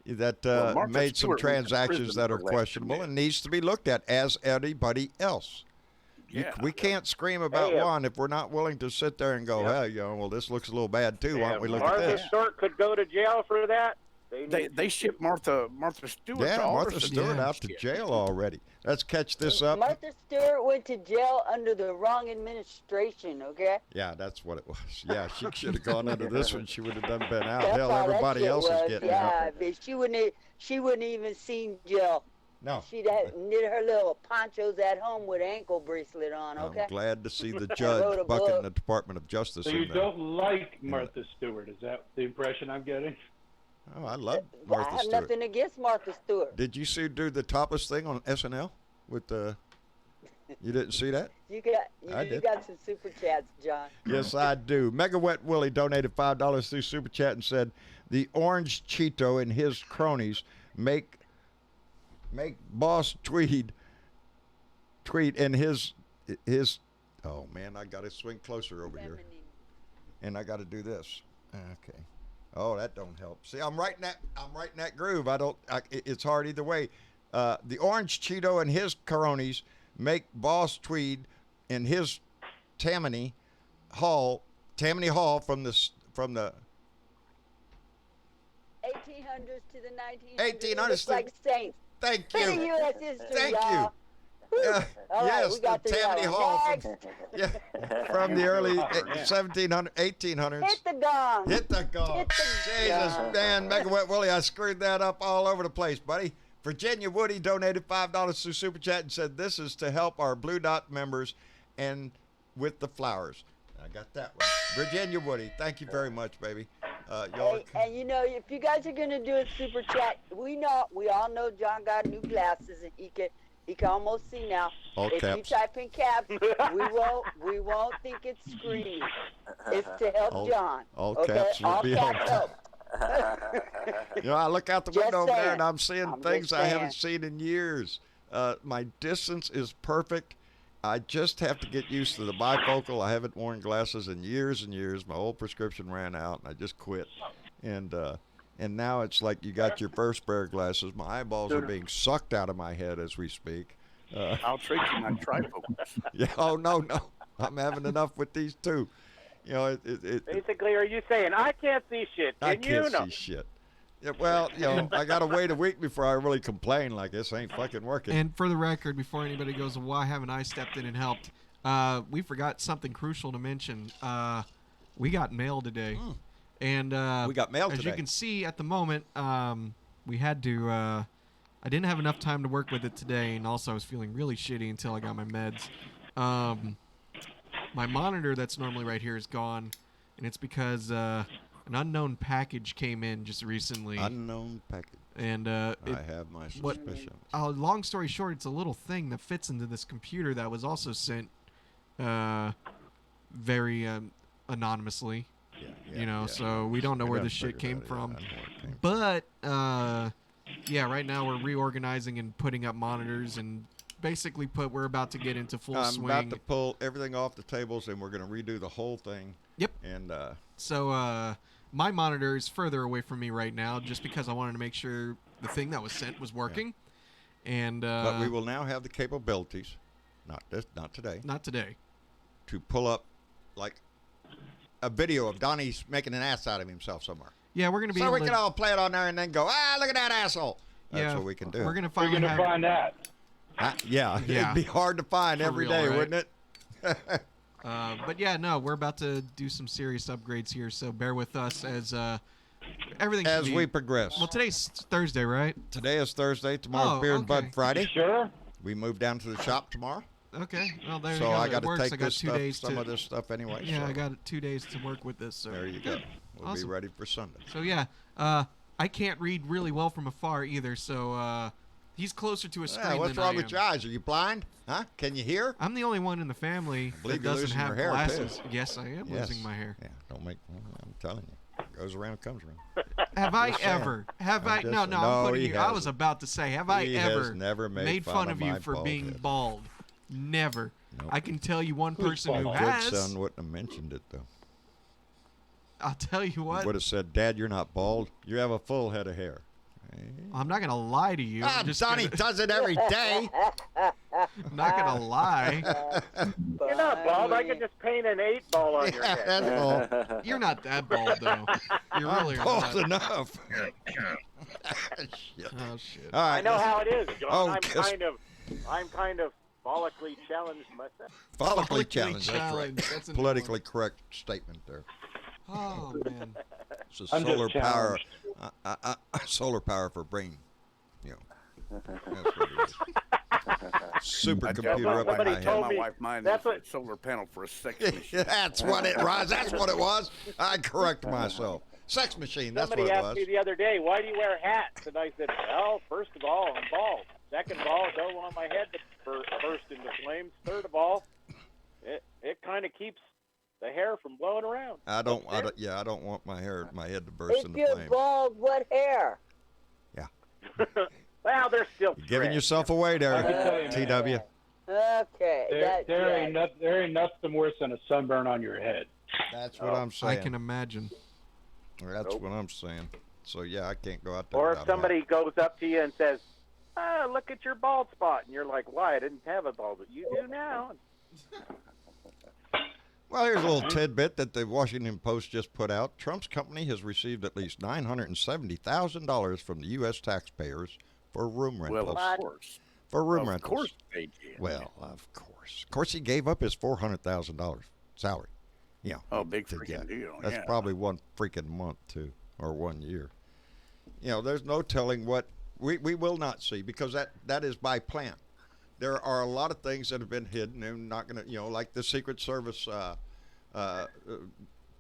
[SPEAKER 2] that made some transactions that are questionable and needs to be looked at as anybody else. We can't scream about one if we're not willing to sit there and go, hey, you know, well, this looks a little bad too. Why don't we look at this?
[SPEAKER 8] Martha Stewart could go to jail for that.
[SPEAKER 9] They shipped Martha Stewart.
[SPEAKER 2] Yeah, Martha Stewart out to jail already. Let's catch this up.
[SPEAKER 4] Martha Stewart went to jail under the wrong administration. Okay.
[SPEAKER 2] Yeah, that's what it was. Yeah, she should have gone under this one. She would have been out. Hell, everybody else is getting out.
[SPEAKER 4] Yeah, but she wouldn't even seen jail.
[SPEAKER 2] No.
[SPEAKER 4] She'd knit her little ponchos at home with an ankle bracelet on. Okay.
[SPEAKER 2] I'm glad to see the judge bucking the Department of Justice.
[SPEAKER 6] So you don't like Martha Stewart? Is that the impression I'm getting?
[SPEAKER 2] Oh, I love Martha Stewart.
[SPEAKER 4] I have nothing against Martha Stewart.
[SPEAKER 2] Did you do the topless thing on SNL with the? You didn't see that?
[SPEAKER 4] You got some super chats, John.
[SPEAKER 2] Yes, I do. Mega Wet Willie donated $5 through super chat and said, "The Orange Cheeto and his cronies make Boss Tweed and his. Oh man, I got to swing closer over here, and I got to do this. Okay. Oh, that don't help. See, I'm right in that groove. It's hard either way. The Orange Cheeto and his cronies make Boss Tweed and his Tammany Hall from the 1800s
[SPEAKER 4] to the 1900s.
[SPEAKER 2] 1800s
[SPEAKER 4] like saints.
[SPEAKER 2] Thank you.
[SPEAKER 4] U.S. history,
[SPEAKER 2] Thank
[SPEAKER 4] y'all.
[SPEAKER 2] you.
[SPEAKER 4] Yes,
[SPEAKER 2] the Tammany Hall from the early 1800s.
[SPEAKER 4] Hit the gong.
[SPEAKER 2] Hit the gong. Jesus, man, Mega Wet Willie, I screwed that up all over the place, buddy. Virginia Woody donated $5 through Super Chat and said, this is to help our Blue Dot members and with the flowers. I got that one. Virginia Woody, thank you very much, baby.
[SPEAKER 4] And you know, if you guys are going to do a Super Chat, we all know John got new glasses and he can almost see now. If you type in caps, we won't think it's screaming. It's to help John.
[SPEAKER 2] All caps will be
[SPEAKER 4] caps help.
[SPEAKER 2] You know, I look out the window over there and I'm seeing things I haven't seen in years. My distance is perfect. I just have to get used to the bifocal. I haven't worn glasses in years and years. My old prescription ran out and I just quit. And now it's like you got your first pair of glasses. My eyeballs are being sucked out of my head as we speak.
[SPEAKER 9] I'll trade you my trifocals.
[SPEAKER 2] Yeah. Oh, no. I'm having enough with these two. You know,
[SPEAKER 8] basically, are you saying I can't see shit?
[SPEAKER 2] I can't see shit. Yeah, well, you know, I got to wait a week before I really complain like this ain't fucking working.
[SPEAKER 3] And for the record, before anybody goes, why haven't I stepped in and helped? We forgot something crucial to mention. We got mail today. And
[SPEAKER 2] we got mail today.
[SPEAKER 3] As you can see at the moment, we had to. I didn't have enough time to work with it today, and also I was feeling really shitty until I got my meds. My monitor that's normally right here is gone, and it's because an unknown package came in just recently.
[SPEAKER 2] Unknown package.
[SPEAKER 3] And
[SPEAKER 2] I have my suspicions.
[SPEAKER 3] Long story short, it's a little thing that fits into this computer that was also sent very anonymously. So we don't know where this shit came from. But right now we're reorganizing and putting up monitors and basically we're about to get into full swing.
[SPEAKER 2] I'm about to pull everything off the tables and we're going to redo the whole thing.
[SPEAKER 3] Yep.
[SPEAKER 2] And
[SPEAKER 3] so my monitor is further away from me right now, just because I wanted to make sure the thing that was sent was working. Yeah. And
[SPEAKER 2] but we will now have the capabilities, not today.
[SPEAKER 3] Not today.
[SPEAKER 2] To pull up like a video of Donnie's making an ass out of himself somewhere.
[SPEAKER 3] Yeah, we're gonna be.
[SPEAKER 2] So we can all play it on there and then go, look at that asshole. That's what we can do.
[SPEAKER 3] We're gonna
[SPEAKER 6] find that.
[SPEAKER 2] Yeah, it'd be hard to find every day,
[SPEAKER 3] right?
[SPEAKER 2] Wouldn't it?
[SPEAKER 3] But yeah, no, we're about to do some serious upgrades here, so bear with us as everything.
[SPEAKER 2] As we progress.
[SPEAKER 3] Well, today's Thursday, right?
[SPEAKER 2] Today is Thursday. Tomorrow's Beer and Bud Friday.
[SPEAKER 6] Sure.
[SPEAKER 2] We move down to the shop tomorrow.
[SPEAKER 3] Okay. Well, there you
[SPEAKER 2] so
[SPEAKER 3] go.
[SPEAKER 2] I got to take
[SPEAKER 3] I got
[SPEAKER 2] some of this stuff anyway.
[SPEAKER 3] Yeah,
[SPEAKER 2] so.
[SPEAKER 3] I got 2 days to work with this. So
[SPEAKER 2] there you go. We'll be ready for Sunday.
[SPEAKER 3] So yeah, I can't read really well from afar either. So he's closer to a screen
[SPEAKER 2] what's
[SPEAKER 3] than
[SPEAKER 2] wrong
[SPEAKER 3] I
[SPEAKER 2] with
[SPEAKER 3] am.
[SPEAKER 2] your eyes? Are you blind? Huh? Can you hear?
[SPEAKER 3] I'm the only one in the family that doesn't have
[SPEAKER 2] hair
[SPEAKER 3] glasses.
[SPEAKER 2] too.
[SPEAKER 3] Yes, I am losing my hair.
[SPEAKER 2] Yeah, don't make. I'm telling you, it goes around, comes around.
[SPEAKER 3] Have I ever? Have I? No, I'm putting you. I was about to say, have I ever
[SPEAKER 2] never
[SPEAKER 3] made fun of you for being bald? Never. Nope. I can tell you one person who has.
[SPEAKER 2] Good son wouldn't have mentioned it though.
[SPEAKER 3] I'll tell you what.
[SPEAKER 2] He would have said, "Dad, you're not bald. You have a full head of hair."
[SPEAKER 3] I'm not gonna lie to you.
[SPEAKER 2] Donnie does it every day.
[SPEAKER 3] I'm not gonna lie.
[SPEAKER 8] You're not bald. I can just paint an 8-ball on your head.
[SPEAKER 2] That's bald.
[SPEAKER 3] You're not that bald though. You really are
[SPEAKER 2] bald
[SPEAKER 3] not.
[SPEAKER 2] enough.
[SPEAKER 3] Shit. Oh shit.
[SPEAKER 2] All right,
[SPEAKER 8] I know how it is, John.
[SPEAKER 2] Oh,
[SPEAKER 8] I'm kind of follically challenged myself.
[SPEAKER 2] Follically challenged. That's right.
[SPEAKER 3] That's a
[SPEAKER 2] politically correct statement there.
[SPEAKER 3] Oh man.
[SPEAKER 2] It's a solar power. Solar power for brain. You know. That's what it is. Supercomputer up in my head.
[SPEAKER 9] My wife mine that's a solar panel for a sex machine.
[SPEAKER 2] That's what it was. That's what it was. I correct myself. Sex machine. That's
[SPEAKER 8] Somebody
[SPEAKER 2] what it was.
[SPEAKER 8] asked me the other day, "Why do you wear hats?" And I said, "Well, first of all, I'm bald. Second of all, I don't want my head to burst into flames. Third of all, it kind of keeps the hair from blowing around."
[SPEAKER 2] I don't want my head to burst into
[SPEAKER 4] flames. If
[SPEAKER 2] you're
[SPEAKER 4] bald, what hair?
[SPEAKER 2] Yeah.
[SPEAKER 8] Well, they're still
[SPEAKER 2] giving yourself away there, TW.
[SPEAKER 4] Okay.
[SPEAKER 6] There ain't nothing worse than a sunburn on your head.
[SPEAKER 2] That's what I'm saying.
[SPEAKER 3] I can imagine.
[SPEAKER 2] That's what I'm saying. So yeah, I can't go out there.
[SPEAKER 8] Or if somebody goes up to you and says, "Look at your bald spot," and you're like, "Why? I didn't have a bald, but you do now."
[SPEAKER 2] Well, here's a little tidbit that the Washington Post just put out. Trump's company has received at least $970,000 from the U.S. taxpayers for room rentals.
[SPEAKER 9] Well, of course.
[SPEAKER 2] For room rentals.
[SPEAKER 9] Of course they did.
[SPEAKER 2] Well, of course. Of course, he gave up his $400,000 salary. Yeah.
[SPEAKER 9] Oh, big freaking deal.
[SPEAKER 2] That's probably one freaking month, too, or 1 year. You know, there's no telling what we will not see, because that is by plan. There are a lot of things that have been hidden and not going to, like the Secret Service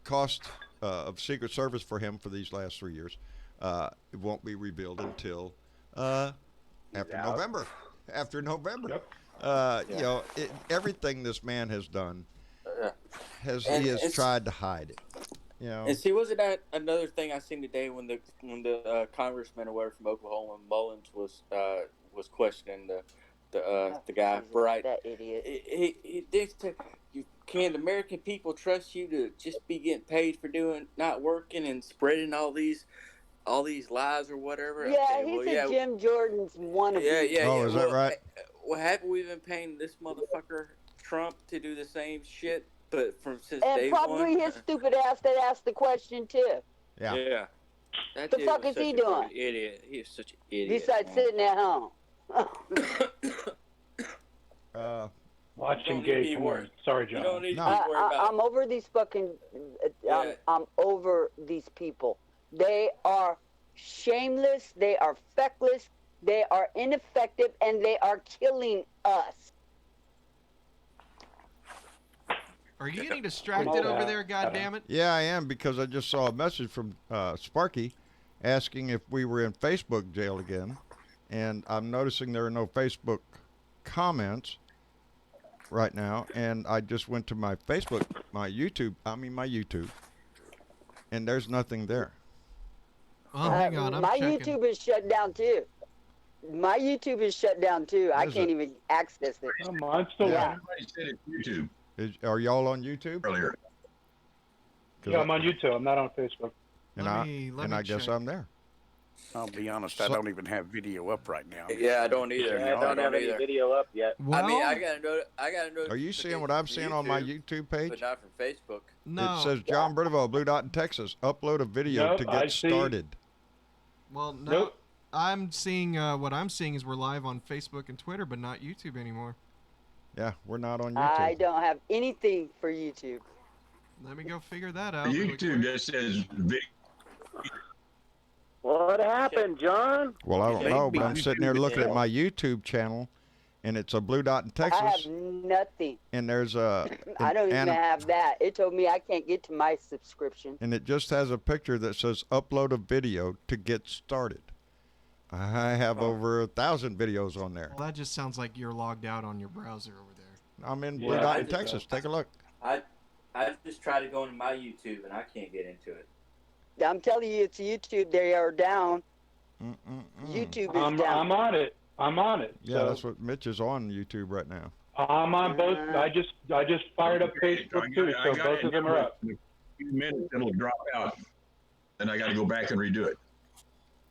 [SPEAKER 2] cost of Secret Service for him for these last 3 years. It won't be revealed until after November. After November. Yep. Everything this man has done, he has tried to hide it.
[SPEAKER 7] And see, wasn't that another thing I seen today when the congressman or whatever from Oklahoma, Mullins, was questioning the guy, right?
[SPEAKER 4] That idiot.
[SPEAKER 7] He said, can the American people trust you to just be getting paid for not working and spreading all these lies or whatever?
[SPEAKER 4] Yeah, he said Jim Jordan's one of them.
[SPEAKER 7] Yeah.
[SPEAKER 2] Oh, is that right?
[SPEAKER 7] Well, haven't we been paying this motherfucker Trump to do the same shit? But since
[SPEAKER 4] and
[SPEAKER 7] day
[SPEAKER 4] probably
[SPEAKER 7] one,
[SPEAKER 4] his stupid ass that asked the question too.
[SPEAKER 2] Yeah.
[SPEAKER 7] Yeah. That
[SPEAKER 4] the
[SPEAKER 7] dude
[SPEAKER 4] fuck
[SPEAKER 7] was
[SPEAKER 4] is he
[SPEAKER 7] such a
[SPEAKER 4] doing?
[SPEAKER 7] Idiot. He is such an idiot.
[SPEAKER 4] Besides sitting at home.
[SPEAKER 6] Watching gay porn. Sorry, John.
[SPEAKER 7] You don't need to worry about
[SPEAKER 4] I'm over these fucking. I'm over these people. They are shameless. They are feckless. They are ineffective, and they are killing us.
[SPEAKER 3] Are you getting distracted over there, goddammit?
[SPEAKER 2] Yeah, I am, because I just saw a message from Sparky asking if we were in Facebook jail again. And I'm noticing there are no Facebook comments right now. And I just went to my YouTube, and there's nothing there.
[SPEAKER 3] Oh, hang on, I'm checking.
[SPEAKER 4] YouTube is shut down too. My YouTube is shut down too. I can't even access it.
[SPEAKER 6] Come on, still
[SPEAKER 5] Everybody said it's YouTube.
[SPEAKER 2] Are y'all on YouTube?
[SPEAKER 5] Earlier.
[SPEAKER 6] Yeah, I'm on YouTube. I'm not on Facebook.
[SPEAKER 2] And I guess I'm there.
[SPEAKER 9] I'll be honest, I don't even have video up right now.
[SPEAKER 7] Yeah, I don't either.
[SPEAKER 8] Yeah, I don't have any video up yet.
[SPEAKER 7] Well, I mean, I got to know.
[SPEAKER 2] Are you seeing what I'm seeing on my YouTube page?
[SPEAKER 7] But not from Facebook.
[SPEAKER 3] No.
[SPEAKER 2] It says John Briteville, Blue Dot in Texas. Upload a video to get started.
[SPEAKER 3] Well, no. I'm seeing what I'm seeing is we're live on Facebook and Twitter, but not YouTube anymore.
[SPEAKER 2] Yeah, we're not on YouTube.
[SPEAKER 4] I don't have anything for YouTube.
[SPEAKER 3] Let me go figure that out.
[SPEAKER 5] YouTube just says video.
[SPEAKER 8] What happened, John?
[SPEAKER 2] Well, I don't know, but I'm sitting here looking at my YouTube channel, and it's a Blue Dot in Texas.
[SPEAKER 4] I have nothing.
[SPEAKER 2] And there's a...
[SPEAKER 4] I don't even have that. It told me I can't get to my subscription.
[SPEAKER 2] And it just has a picture that says upload a video to get started. I have over 1,000 videos on there.
[SPEAKER 3] Well, that just sounds like you're logged out on your browser over there.
[SPEAKER 2] I'm in Blue Dot in Texas. Take a look.
[SPEAKER 7] I just tried to go into my YouTube, and I can't get into it.
[SPEAKER 4] I'm telling you, it's YouTube. They are down. YouTube is down.
[SPEAKER 6] I'm on it.
[SPEAKER 2] Yeah,
[SPEAKER 6] so.
[SPEAKER 2] that's what Mitch is on YouTube right now.
[SPEAKER 6] I'm on both. I just fired up Facebook too, so both of them are up.
[SPEAKER 5] In a few minutes, it'll drop out. Then I got to go back and redo it.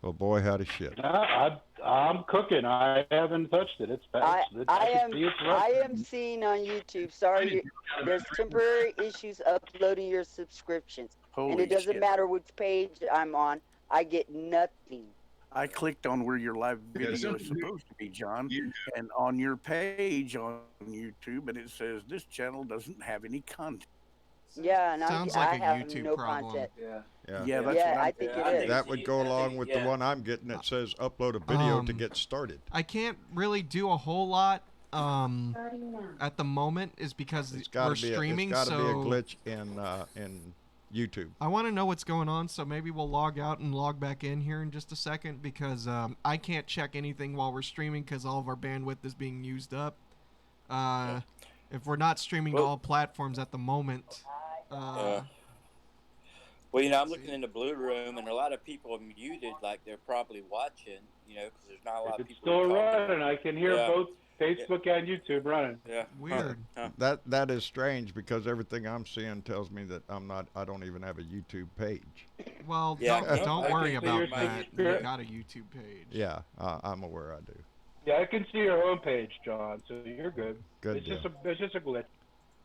[SPEAKER 2] Well, boy, howdy shit.
[SPEAKER 6] I'm cooking. I haven't touched it. It's bad.
[SPEAKER 4] I am seeing on YouTube. Sorry, there's temporary issues uploading your subscriptions. And it doesn't matter which page I'm on. I get nothing.
[SPEAKER 9] I clicked on where your live video is supposed to be, John, and on your page on YouTube, and it says this channel doesn't have any content.
[SPEAKER 4] Yeah, and
[SPEAKER 3] Sounds
[SPEAKER 4] I
[SPEAKER 3] like a
[SPEAKER 4] have
[SPEAKER 3] YouTube
[SPEAKER 4] no
[SPEAKER 3] problem.
[SPEAKER 4] content.
[SPEAKER 9] Yeah, that's what
[SPEAKER 4] I think it is.
[SPEAKER 2] That would go along with the one I'm getting that says upload a video to get started.
[SPEAKER 3] I can't really do a whole lot at the moment is because we're streaming.
[SPEAKER 2] It's got to be a glitch in YouTube.
[SPEAKER 3] I want to know what's going on, so maybe we'll log out and log back in here in just a second because I can't check anything while we're streaming because all of our bandwidth is being used up. If we're not streaming to all platforms at the moment.
[SPEAKER 7] Well, I'm looking in the Blue Room, and a lot of people are muted, like they're probably watching, because there's not a lot of people.
[SPEAKER 6] It's still running. I can hear both Facebook and YouTube running.
[SPEAKER 7] Yeah.
[SPEAKER 3] Weird.
[SPEAKER 2] That is strange because everything I'm seeing tells me that I don't even have a YouTube page.
[SPEAKER 3] Well, don't worry about that. You got a YouTube page.
[SPEAKER 2] Yeah, I'm aware I do.
[SPEAKER 6] Yeah, I can see your homepage, John, so you're good.
[SPEAKER 2] Good deal.
[SPEAKER 6] It's just a glitch.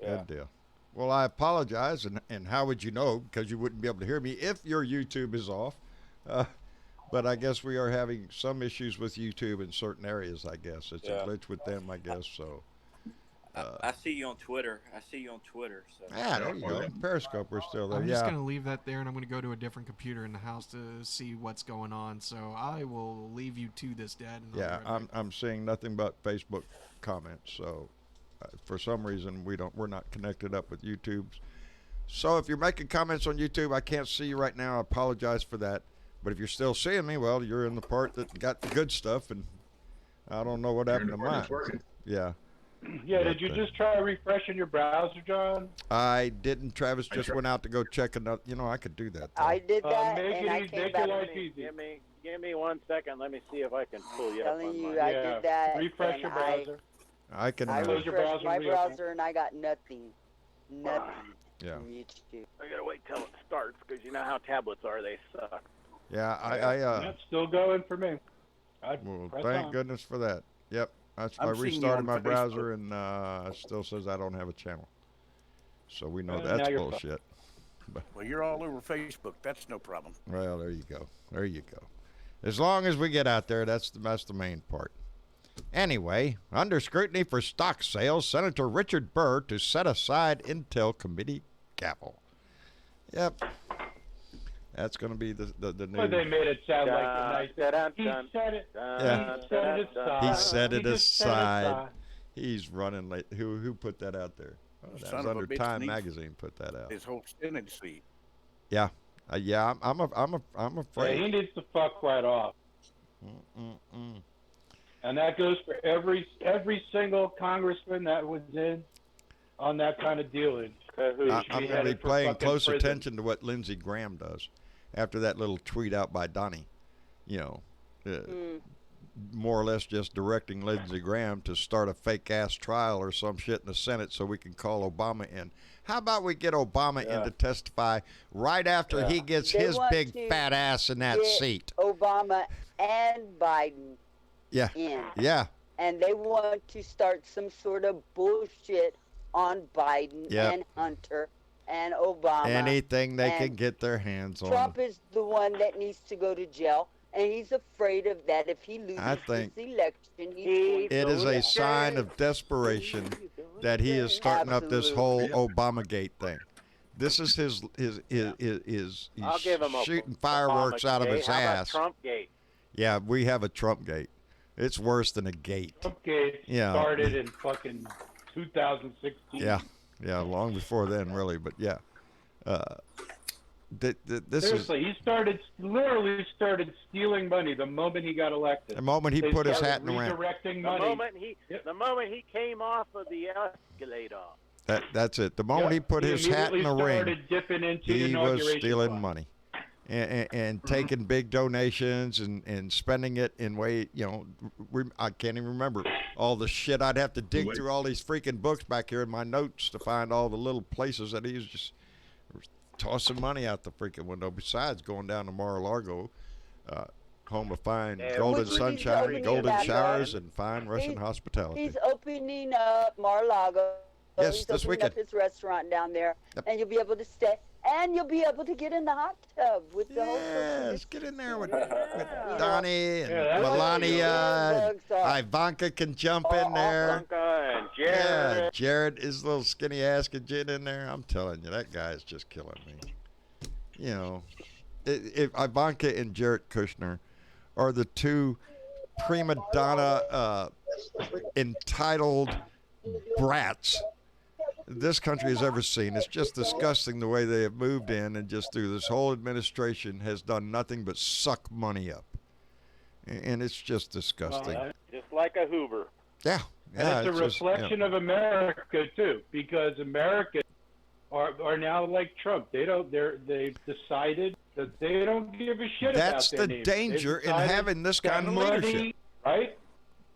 [SPEAKER 6] Yeah.
[SPEAKER 2] Good deal. Well, I apologize, and how would you know? Because you wouldn't be able to hear me if your YouTube is off. But I guess we are having some issues with YouTube in certain areas, I guess. It's a glitch with them, I guess, so.
[SPEAKER 7] I see you on Twitter. So.
[SPEAKER 2] There you go. Periscope, we're still there.
[SPEAKER 3] I'm just going to leave that there, and I'm going to go to a different computer in the house to see what's going on. So I will leave you to this, Dad.
[SPEAKER 2] Yeah, I'm seeing nothing but Facebook comments, so. For some reason, we're not connected up with YouTube. So if you're making comments on YouTube, I can't see you right now. I apologize for that. But if you're still seeing me, well, you're in the part that got the good stuff, and I don't know what happened to mine. Yeah.
[SPEAKER 6] Yeah, did you just try refreshing your browser, John?
[SPEAKER 2] I didn't. Travis just went out to go check another. I could do that. Though.
[SPEAKER 4] I did that, and I came back.
[SPEAKER 8] Give me 1 second. Let me see if I can pull you up on mine.
[SPEAKER 4] I did that.
[SPEAKER 6] Refresh your browser.
[SPEAKER 2] I can.
[SPEAKER 4] I refreshed my browser and I got nothing.
[SPEAKER 2] Yeah.
[SPEAKER 4] From YouTube.
[SPEAKER 8] I gotta wait till it starts because you know how tablets are. They suck.
[SPEAKER 2] Yeah,
[SPEAKER 6] That's still going for me.
[SPEAKER 2] Well, thank goodness for that. Yep. I restarted my browser and it still says I don't have a channel. So we know that's bullshit.
[SPEAKER 9] Well, you're all over Facebook. That's no problem.
[SPEAKER 2] Well, there you go. There you go. As long as we get out there, that's the main part. Anyway, under scrutiny for stock sales, Senator Richard Burr to set aside Intel committee gavel. Yep. That's going to be the news.
[SPEAKER 6] Well, they made it sound like the nice. He said it.
[SPEAKER 2] Yeah.
[SPEAKER 6] He set it aside.
[SPEAKER 2] He set it aside. He's running late. Who put that out there? Oh, that was under Time Magazine put that out.
[SPEAKER 9] His whole Senate seat.
[SPEAKER 2] Yeah. Yeah. I'm afraid.
[SPEAKER 6] Yeah, he needs to fuck right off. And that goes for every single congressman that was in on that kind of dealing.
[SPEAKER 2] I'm going to be paying close attention to what Lindsey Graham does after that little tweet out by Donnie. more or less just directing Lindsey Graham to start a fake ass trial or some shit in the Senate so we can call Obama in. How about we get Obama in to testify right after he gets his big fat ass in that seat?
[SPEAKER 4] Obama and Biden in.
[SPEAKER 2] Yeah.
[SPEAKER 4] And they want to start some sort of bullshit on Biden and Hunter and Obama.
[SPEAKER 2] Anything they can get their hands on.
[SPEAKER 4] Trump is the one that needs to go to jail, and he's afraid of that. If he loses this election, it
[SPEAKER 2] is a sign of desperation that he is starting up this whole Obamagate thing. This is his he's shooting fireworks out of his ass.
[SPEAKER 8] Trumpgate.
[SPEAKER 2] Yeah, we have a Trumpgate. It's worse than a gate.
[SPEAKER 6] Trumpgate started in fucking 2016.
[SPEAKER 2] Yeah, long before then, really. But yeah,
[SPEAKER 8] Seriously,
[SPEAKER 6] he literally started stealing money the moment he got elected.
[SPEAKER 2] The moment he put his hat in the ring.
[SPEAKER 8] The moment he came off of the escalator.
[SPEAKER 2] That's it. The moment he put his hat in the ring, he was stealing money. And taking big donations and spending it in way, I can't even remember all the shit. I'd have to dig through all these freaking books back here in my notes to find all the little places that he was just tossing money out the freaking window, besides going down to Mar-a-Lago, home of fine golden sunshine, golden showers, and fine Russian hospitality.
[SPEAKER 4] He's opening up Mar-a-Lago.
[SPEAKER 2] Yes,
[SPEAKER 4] he's
[SPEAKER 2] this
[SPEAKER 4] opening
[SPEAKER 2] weekend.
[SPEAKER 4] up his restaurant down there, and you'll be able to stay. And you'll be able to get in the hot tub with the whole social.
[SPEAKER 2] Yes, get in there with Donnie and Melania. Ivanka can jump in there.
[SPEAKER 8] Ivanka and Jared.
[SPEAKER 2] Yeah, Jared, his little skinny ass can get in there. I'm telling you, that guy is just killing me. If Ivanka and Jared Kushner are the two prima donna entitled brats this country has ever seen. It's just disgusting the way they have moved in and just through this whole administration has done nothing but suck money up. And it's just disgusting.
[SPEAKER 8] Just like a Hoover.
[SPEAKER 2] Yeah.
[SPEAKER 6] And it's a reflection of America too, because Americans are now like Trump. They've decided that they don't give a shit about their
[SPEAKER 2] That's the
[SPEAKER 6] neighbors.
[SPEAKER 2] danger in having this kind of leadership.
[SPEAKER 6] Right?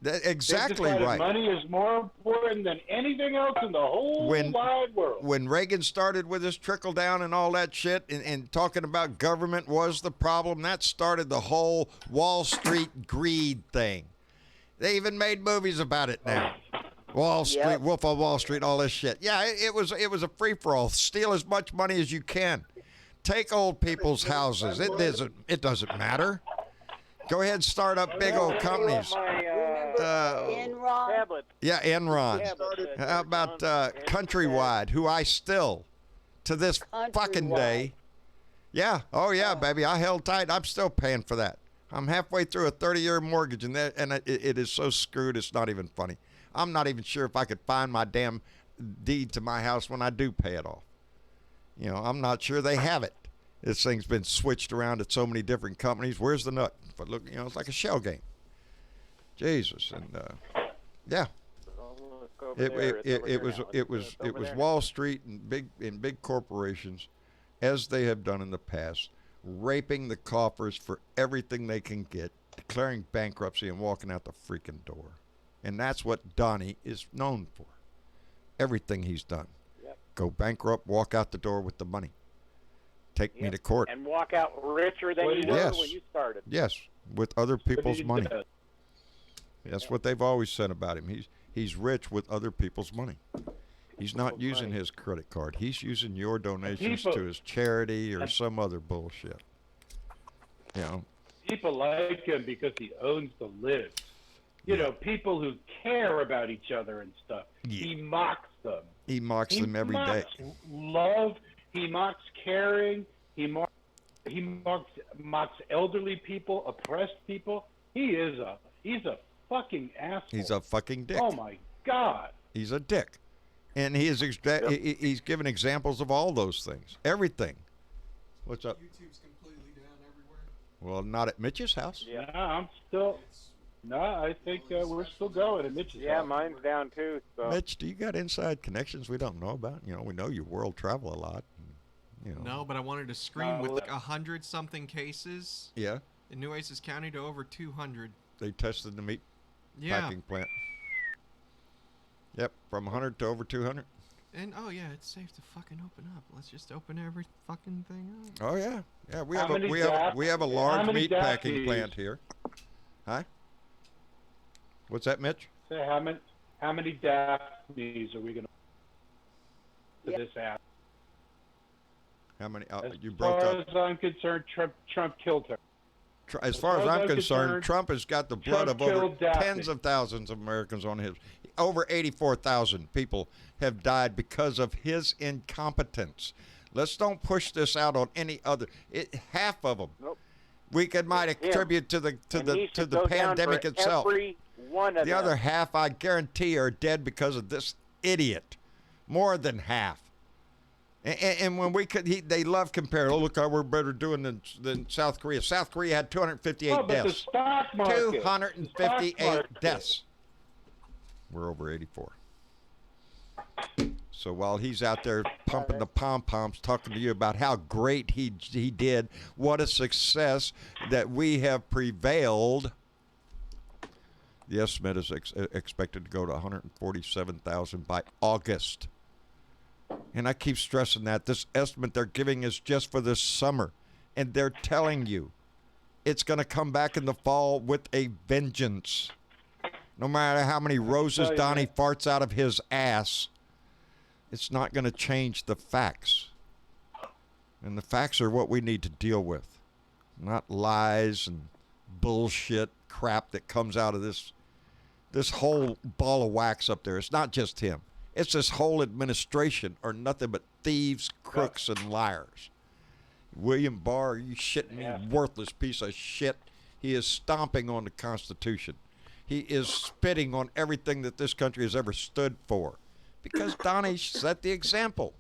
[SPEAKER 2] Exactly right.
[SPEAKER 6] Money is more important than anything else in the whole wide world.
[SPEAKER 2] When Reagan started with his trickle down and all that shit, and talking about government was the problem, that started the whole Wall Street greed thing. They even made movies about it now. Wall Street, Wolf of Wall Street, all this shit. Yeah, it was a free for all. Steal as much money as you can. Take old people's houses. It doesn't matter. Go ahead and start up big old companies.
[SPEAKER 4] Enron?
[SPEAKER 2] Yeah, Enron. How about Countrywide, who I still, to this fucking day, baby, I held tight. I'm still paying for that. I'm halfway through a 30-year mortgage, and it is so screwed, it's not even funny. I'm not even sure if I could find my damn deed to my house when I do pay it off. I'm not sure they have it. This thing's been switched around at so many different companies. Where's the nut? But look, it's like a shell game. Jesus, and it was Wall Street and big corporations, as they have done in the past, raping the coffers for everything they can get, declaring bankruptcy and walking out the freaking door. And that's what Donnie is known for. Everything he's done. Yep. Go bankrupt, walk out the door with the money. Take me to court.
[SPEAKER 8] And walk out richer than you were when you started.
[SPEAKER 2] Yes, with other people's money. That's what they've always said about him. He's rich with other people's money. He's not using his credit card. He's using your donations to his charity or some other bullshit.
[SPEAKER 6] People like him because he owns the libs. People who care about each other and stuff. Yeah. He mocks them.
[SPEAKER 2] He mocks them every day.
[SPEAKER 6] Love. He mocks caring. He mocks elderly people, oppressed people. He's a fucking asshole.
[SPEAKER 2] He's a fucking dick.
[SPEAKER 6] Oh my God.
[SPEAKER 2] He's a dick, and he's given examples of all those things. Everything. What's up?
[SPEAKER 3] YouTube's completely down everywhere.
[SPEAKER 2] Well, not at Mitch's house.
[SPEAKER 6] Yeah, I'm still. No, I think we're still going at Mitch's house.
[SPEAKER 8] Yeah, mine's down too. So.
[SPEAKER 2] Mitch, do you got inside connections we don't know about? We know you world travel a lot.
[SPEAKER 3] No, but I wanted to screen with like 100-something cases.
[SPEAKER 2] Yeah.
[SPEAKER 3] In Nueces County to over 200.
[SPEAKER 2] They tested the meat
[SPEAKER 3] Yeah.
[SPEAKER 2] packing plant. Yep, from 100 to over 200.
[SPEAKER 3] And oh yeah, it's safe to fucking open up. Let's just open every fucking thing up.
[SPEAKER 2] Oh yeah, yeah. We
[SPEAKER 6] How
[SPEAKER 2] have a
[SPEAKER 6] many
[SPEAKER 2] we have
[SPEAKER 6] DAP
[SPEAKER 2] we have a
[SPEAKER 6] how
[SPEAKER 2] large
[SPEAKER 6] many
[SPEAKER 2] meat
[SPEAKER 6] DAP
[SPEAKER 2] packing
[SPEAKER 6] do you
[SPEAKER 2] plant
[SPEAKER 6] use?
[SPEAKER 2] here. Huh? What's that, Mitch?
[SPEAKER 6] Say how many Daphnes are we going to this app?
[SPEAKER 2] How many?
[SPEAKER 6] As
[SPEAKER 2] You broke
[SPEAKER 6] far
[SPEAKER 2] up.
[SPEAKER 6] as I'm concerned, Trump killed her.
[SPEAKER 2] As far as I'm concerned, Trump has got the blood
[SPEAKER 6] Trump
[SPEAKER 2] of over
[SPEAKER 6] killed Daphne.
[SPEAKER 2] tens of thousands of Americans on his. Over 84,000 people have died because of his incompetence. Let's don't push this out on any other. Half of them,
[SPEAKER 8] Nope.
[SPEAKER 2] we might attribute to the pandemic itself.
[SPEAKER 8] Every one of
[SPEAKER 2] The
[SPEAKER 8] them.
[SPEAKER 2] other half, I guarantee, are dead because of this idiot. More than half. And when they love comparing. Oh, look how we're better doing than South Korea. South Korea had 258
[SPEAKER 6] but
[SPEAKER 2] deaths.
[SPEAKER 6] the stock market.
[SPEAKER 2] 258 deaths. We're over 84. So while he's out there pumping the pom-poms, talking to you about how great he did, what a success that we have prevailed, the estimate is expected to go to 147,000 by August. And I keep stressing that. This estimate they're giving is just for this summer. And they're telling you it's going to come back in the fall with a vengeance. No matter how many roses Donnie farts out of his ass, it's not going to change the facts. And the facts are what we need to deal with. Not lies and bullshit crap that comes out of this whole ball of wax up there. It's not just him. It's this whole administration are nothing but thieves, crooks, and liars. William Barr, are you shitting me? Worthless piece of shit. He is stomping on the Constitution. He is spitting on everything that this country has ever stood for. Because Donnie set the example.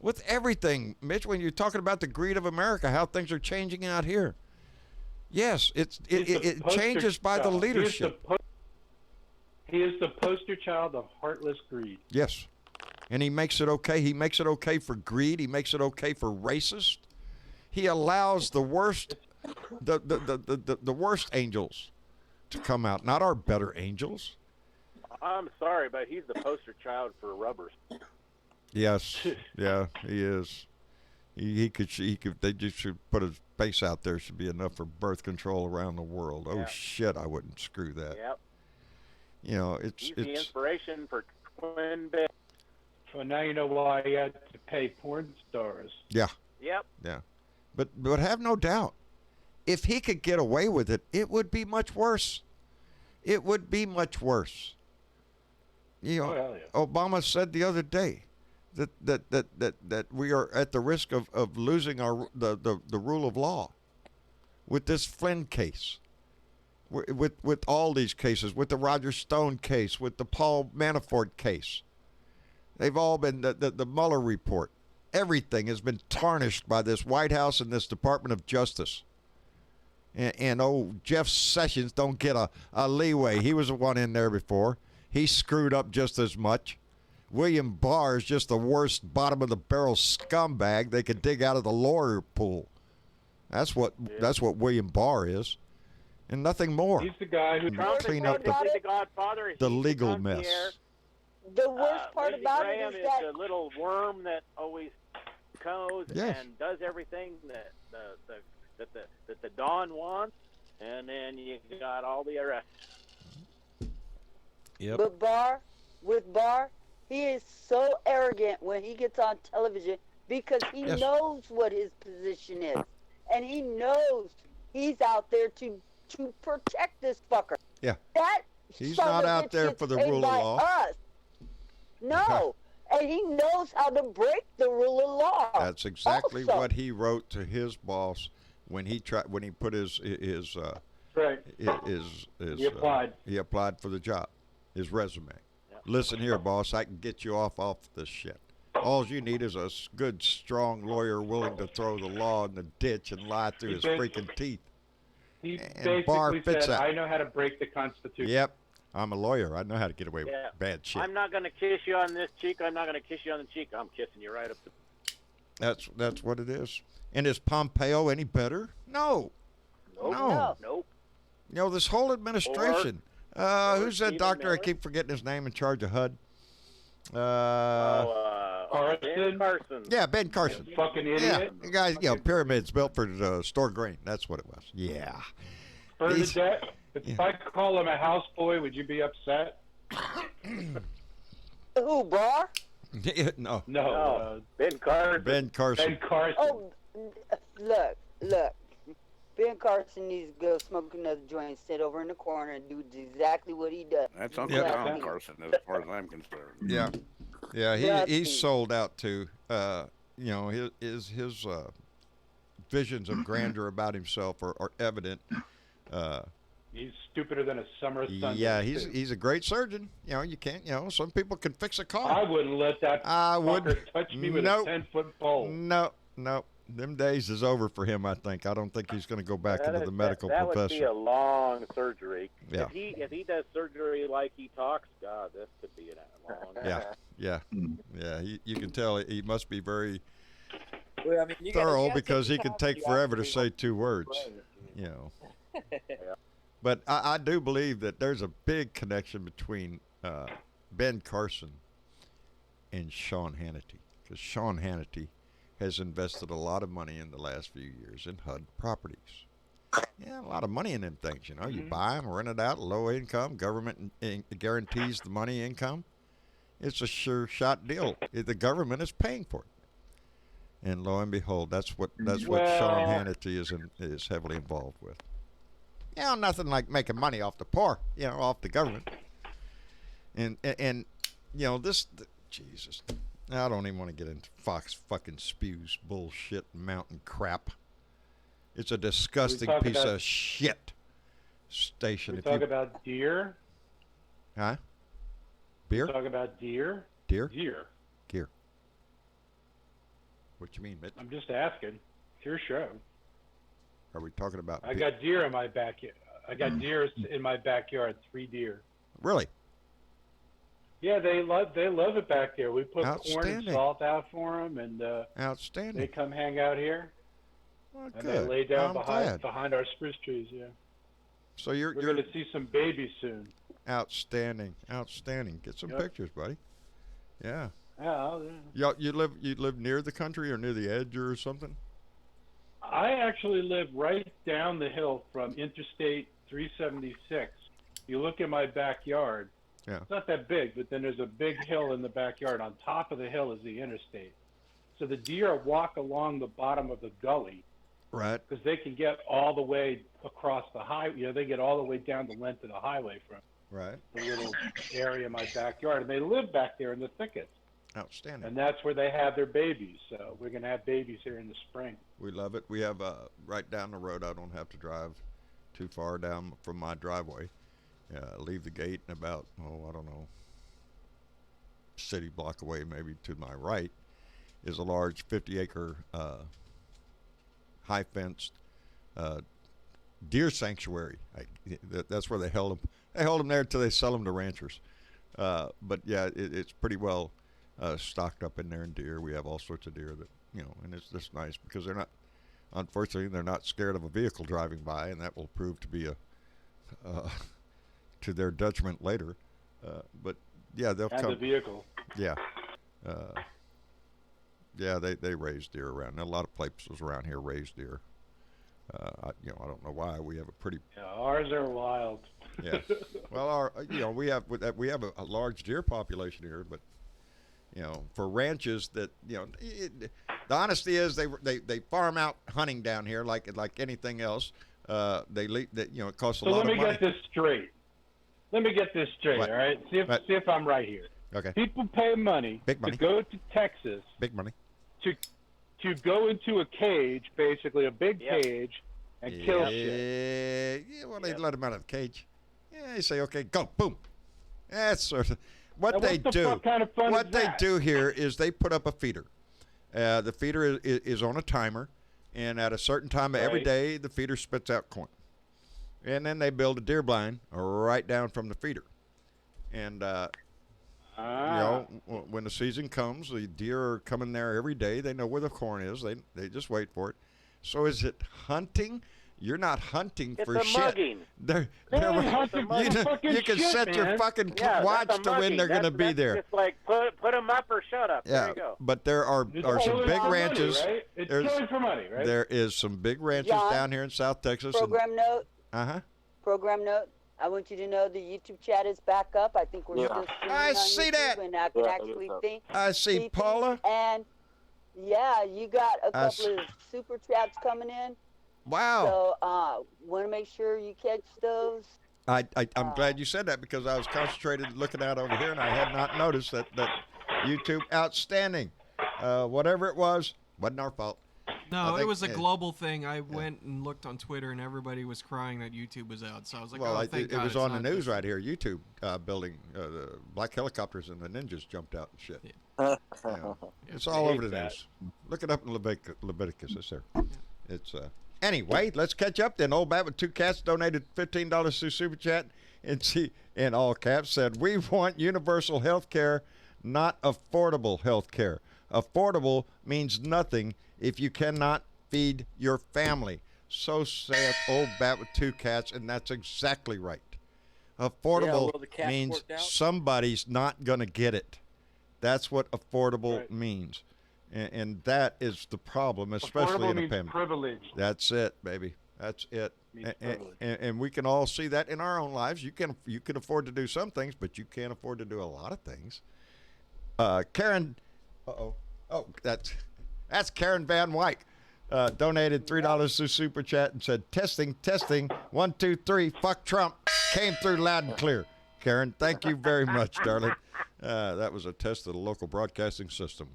[SPEAKER 2] With everything, Mitch, when you're talking about the greed of America, how things are changing out here. Yes, it changes by the leadership.
[SPEAKER 6] He is the poster child of heartless greed.
[SPEAKER 2] Yes. And he makes it okay. He makes it okay for greed. He makes it okay for racist. He allows the worst the worst angels to come out, not our better angels.
[SPEAKER 8] I'm sorry, but he's the poster child for rubbers.
[SPEAKER 2] Yes. Yeah, he is. He could they just should put his face out there, should be enough for birth control around the world. Oh shit, I wouldn't screw that.
[SPEAKER 8] Yep.
[SPEAKER 2] You know,
[SPEAKER 8] He's the inspiration for twin bed.
[SPEAKER 6] Well, now you know why he had to pay porn stars.
[SPEAKER 2] Yeah.
[SPEAKER 8] Yep.
[SPEAKER 2] Yeah. But have no doubt, if he could get away with it, it would be much worse. It would be much worse. You know, Obama said the other day that we are at the risk of losing the rule of law with this Flynn case. With all these cases, with the Roger Stone case, with the Paul Manafort case. They've all been, the Mueller report. Everything has been tarnished by this White House and this Department of Justice. And Jeff Sessions don't get a leeway. He was the one in there before. He screwed up just as much. William Barr is just the worst bottom of the barrel scumbag they could dig out of the lawyer pool. That's what William Barr is. And nothing more.
[SPEAKER 6] He's the guy who
[SPEAKER 2] clean up the legal mess.
[SPEAKER 4] The worst part
[SPEAKER 8] Lindsey
[SPEAKER 4] about
[SPEAKER 8] Graham
[SPEAKER 4] it is that
[SPEAKER 8] the little worm that always goes
[SPEAKER 2] Yes.
[SPEAKER 8] and does everything that the Don wants, and then you got all the rest.
[SPEAKER 2] Yep.
[SPEAKER 4] But with Barr, he is so arrogant when he gets on television because he knows what his position is, and he knows he's out there to protect this fucker.
[SPEAKER 2] Yeah.
[SPEAKER 4] He's
[SPEAKER 2] not out there for the rule of law.
[SPEAKER 4] Us. No. And he knows how to break the rule of law.
[SPEAKER 2] That's exactly what he wrote to his boss when he put his he applied for the job, his resume. Yep. Listen here, boss, I can get you off this shit. All you need is a good, strong lawyer willing to throw the law in the ditch and lie through his freaking teeth.
[SPEAKER 6] He
[SPEAKER 2] and Barr
[SPEAKER 6] basically
[SPEAKER 2] fits
[SPEAKER 6] said,
[SPEAKER 2] that.
[SPEAKER 6] I know how to break the Constitution.
[SPEAKER 2] Yep. I'm a lawyer. I know how to get away with bad shit.
[SPEAKER 8] I'm not going to kiss you on this cheek. I'm not going to kiss you on the cheek. I'm kissing you right up the...
[SPEAKER 2] That's what it is. And is Pompeo any better? No.
[SPEAKER 8] Nope.
[SPEAKER 2] You know, this whole administration. Who's that
[SPEAKER 8] Stephen
[SPEAKER 2] doctor?
[SPEAKER 8] Miller?
[SPEAKER 2] I keep forgetting his name in charge of HUD.
[SPEAKER 8] Ben Carson.
[SPEAKER 2] Yeah, Ben Carson.
[SPEAKER 6] Fucking idiot.
[SPEAKER 2] Yeah, the guy, you know, pyramids built for store grain. That's what it was. Yeah.
[SPEAKER 6] Bernadette, if I call him a houseboy, would you be upset?
[SPEAKER 4] Who, Bar?
[SPEAKER 2] No.
[SPEAKER 8] No, Ben Carson.
[SPEAKER 2] Ben Carson.
[SPEAKER 6] Ben Carson.
[SPEAKER 4] Oh, look. Ben Carson needs to go smoke another joint, sit over in the corner, and do exactly what he does.
[SPEAKER 9] That's Uncle
[SPEAKER 2] Yep.
[SPEAKER 9] Tom Carson, as far as I'm concerned.
[SPEAKER 2] Yeah. Yeah, he's sold out to, you know, his visions of grandeur about himself are evident.
[SPEAKER 6] He's stupider than a summer Sunday.
[SPEAKER 2] Yeah, he's a great surgeon. You know, you can't, you know, some people can fix a car.
[SPEAKER 6] I wouldn't let that fucker touch me with a 10-foot pole.
[SPEAKER 2] No. Them days is over for him, I think. I don't think he's going to go back into the medical profession.
[SPEAKER 8] That would be a long surgery.
[SPEAKER 2] Yeah.
[SPEAKER 8] If he does surgery like he talks, God, this could be a long.
[SPEAKER 2] Yeah. You can tell he must be very
[SPEAKER 7] Well, I mean, you
[SPEAKER 2] thorough
[SPEAKER 7] gotta
[SPEAKER 2] because he
[SPEAKER 7] take
[SPEAKER 2] can
[SPEAKER 7] time
[SPEAKER 2] take
[SPEAKER 7] to
[SPEAKER 2] forever to
[SPEAKER 7] actually
[SPEAKER 2] say two words.
[SPEAKER 7] explain it.
[SPEAKER 2] You know. But I do believe that there's a big connection between Ben Carson and Sean Hannity, because Sean Hannity has invested a lot of money in the last few years in HUD properties. Yeah, a lot of money in them things. You know, you buy them, rent it out, low income, government guarantees the money income. It's a sure shot deal. The government is paying for it. And lo and behold, that's what Sean Hannity is heavily involved with. You know, nothing like making money off the poor, you know, off the government. And you know, Jesus, I don't even want to get into Fox fucking spews bullshit mountain crap. It's a disgusting piece of shit station.
[SPEAKER 6] We talk about deer.
[SPEAKER 2] Huh? Beer?
[SPEAKER 6] We talk about deer.
[SPEAKER 2] Deer?
[SPEAKER 6] Deer.
[SPEAKER 2] What you mean, Mitch?
[SPEAKER 6] I'm just asking. It's your show.
[SPEAKER 2] Are we talking about?
[SPEAKER 6] I got deer in my backyard. I got deer in my backyard. 3 deer.
[SPEAKER 2] Really?
[SPEAKER 6] Yeah, they love it back there. We put corn and
[SPEAKER 2] Outstanding.
[SPEAKER 6] salt out for them, and
[SPEAKER 2] Outstanding.
[SPEAKER 6] they come hang out here.
[SPEAKER 2] Well,
[SPEAKER 6] And
[SPEAKER 2] good.
[SPEAKER 6] they lay down
[SPEAKER 2] I'm glad.
[SPEAKER 6] behind our spruce trees. Yeah.
[SPEAKER 2] So
[SPEAKER 6] We're going to see some babies soon.
[SPEAKER 2] outstanding. Get some pictures, buddy. Yeah.
[SPEAKER 6] Yeah.
[SPEAKER 2] You live near the country or near the edge or something?
[SPEAKER 6] I actually live right down the hill from Interstate 376. You look at my backyard.
[SPEAKER 2] Yeah.
[SPEAKER 6] It's not that big, but then there's a big hill in the backyard. On top of the hill is the interstate. So the deer walk along the bottom of the gully.
[SPEAKER 2] Right.
[SPEAKER 6] Because they can get all the way across the highway. You know, they get all the way down the length of the highway from the little area in my backyard. And they live back there in the thickets.
[SPEAKER 2] Outstanding.
[SPEAKER 6] And that's where they have their babies. So we're going to have babies here in the spring.
[SPEAKER 2] We love it. We have right down the road. I don't have to drive too far down from my driveway. Leave the gate and about, I don't know, city block away, maybe to my right, is a large 50-acre high-fenced deer sanctuary. That's where they held them. They hold them there until they sell them to ranchers. But yeah, it's pretty well stocked up in there in deer. We have all sorts of deer that, you know, and it's just nice because unfortunately, they're not scared of a vehicle driving by, and that will prove to be to their detriment later. But yeah, they'll come.
[SPEAKER 6] And the vehicle.
[SPEAKER 2] Yeah. Yeah, they raise deer around. And a lot of places around here raise deer. I don't know why. We have a pretty.
[SPEAKER 6] Yeah, ours are wild.
[SPEAKER 2] Yeah. Well, we have a large deer population here, but for ranches that the honesty is they farm out hunting down here like anything else. It costs a lot of money.
[SPEAKER 6] So let me get this straight.
[SPEAKER 2] What?
[SPEAKER 6] All right. See if I'm right here.
[SPEAKER 2] Okay.
[SPEAKER 6] People pay money,
[SPEAKER 2] Big money
[SPEAKER 6] to go to Texas.
[SPEAKER 2] Big money.
[SPEAKER 6] To go into a cage, basically a big cage, and kill shit.
[SPEAKER 2] Yeah, well, they let them out of the cage. Yeah, they say, okay, go, boom. That's sort of what
[SPEAKER 6] Now,
[SPEAKER 2] they
[SPEAKER 6] what the
[SPEAKER 2] do.
[SPEAKER 6] fuck kind of fun
[SPEAKER 2] What
[SPEAKER 6] is
[SPEAKER 2] they
[SPEAKER 6] that?
[SPEAKER 2] do here is they put up a feeder. The feeder is on a timer, and at a certain time of every
[SPEAKER 6] Right.
[SPEAKER 2] day, the feeder spits out corn. And then they build a deer blind right down from the feeder. And when the season comes, the deer are coming there every day. They know where the corn is. They just wait for it. So is it hunting? You're not hunting
[SPEAKER 8] It's
[SPEAKER 2] for
[SPEAKER 8] a
[SPEAKER 2] shit.
[SPEAKER 8] mugging.
[SPEAKER 2] They're,
[SPEAKER 6] They ain't hunting for fucking
[SPEAKER 2] you can
[SPEAKER 6] shit,
[SPEAKER 2] set your
[SPEAKER 6] man.
[SPEAKER 2] fucking
[SPEAKER 8] Yeah,
[SPEAKER 2] watch
[SPEAKER 8] that's a
[SPEAKER 2] to when
[SPEAKER 8] mugging.
[SPEAKER 2] they're going to be
[SPEAKER 8] That's
[SPEAKER 2] there.
[SPEAKER 8] Just like put them up or shut up.
[SPEAKER 2] Yeah,
[SPEAKER 8] There you go.
[SPEAKER 2] but there are
[SPEAKER 6] It's
[SPEAKER 2] some
[SPEAKER 6] killing
[SPEAKER 2] big
[SPEAKER 6] for
[SPEAKER 2] ranches.
[SPEAKER 6] Money, right? It's
[SPEAKER 2] There's-
[SPEAKER 6] killing for money, right?
[SPEAKER 2] There is some big ranches
[SPEAKER 4] John,
[SPEAKER 2] down here in South Texas.
[SPEAKER 4] Program note.
[SPEAKER 2] Uh-huh.
[SPEAKER 4] Program note. I want you to know the YouTube chat is back up. I think we're
[SPEAKER 7] Yeah.
[SPEAKER 4] still streaming
[SPEAKER 2] I
[SPEAKER 4] on
[SPEAKER 2] see
[SPEAKER 4] YouTube,
[SPEAKER 2] that.
[SPEAKER 4] and I can
[SPEAKER 7] Yeah,
[SPEAKER 4] actually
[SPEAKER 7] it is up.
[SPEAKER 4] think.
[SPEAKER 2] I see
[SPEAKER 4] things.
[SPEAKER 2] Paula.
[SPEAKER 4] And yeah, you got a
[SPEAKER 2] I
[SPEAKER 4] couple of super chats coming in.
[SPEAKER 2] Wow.
[SPEAKER 4] So want to make sure you catch those.
[SPEAKER 2] I'm glad you said that because I was concentrated looking out over here and I had not noticed that YouTube outstanding. Whatever it was, wasn't our fault.
[SPEAKER 3] No, it was a global thing. I went and looked on Twitter, and everybody was crying that YouTube was out. So I was like,
[SPEAKER 2] Well,
[SPEAKER 3] oh, thank
[SPEAKER 2] it
[SPEAKER 3] God
[SPEAKER 2] was
[SPEAKER 3] it's
[SPEAKER 2] on the
[SPEAKER 3] not
[SPEAKER 2] news
[SPEAKER 3] this.
[SPEAKER 2] right here. YouTube building the black helicopters and the ninjas jumped out and shit. Yeah. It's all over the news. Look it up in Leviticus. It's there. It's anyway. Let's catch up then. Old Bat with 2 cats donated $15 through Super Chat, and she in all caps said, "We want universal health care, not affordable health care. Affordable means nothing if you cannot feed your family." So saith Old Bat with 2 cats, and that's exactly right. Affordable
[SPEAKER 7] well, the cats
[SPEAKER 2] means
[SPEAKER 7] worked out.
[SPEAKER 2] somebody's not going to get it. That's what affordable
[SPEAKER 6] Right.
[SPEAKER 2] means. And that is the problem, especially
[SPEAKER 6] Affordable
[SPEAKER 2] in a
[SPEAKER 6] means
[SPEAKER 2] pandemic.
[SPEAKER 6] privilege.
[SPEAKER 2] That's it, baby. That's it.
[SPEAKER 6] Means
[SPEAKER 2] And,
[SPEAKER 6] privilege.
[SPEAKER 2] and we can all see that in our own lives. You can afford to do some things, but you can't afford to do a lot of things. Karen, oh, that's Karen Van Wyck. Donated $3 through Super Chat and said, testing, 1, 2, 3, fuck Trump. Came through loud and clear. Karen, thank you very much, darling. That was a test of the local broadcasting system.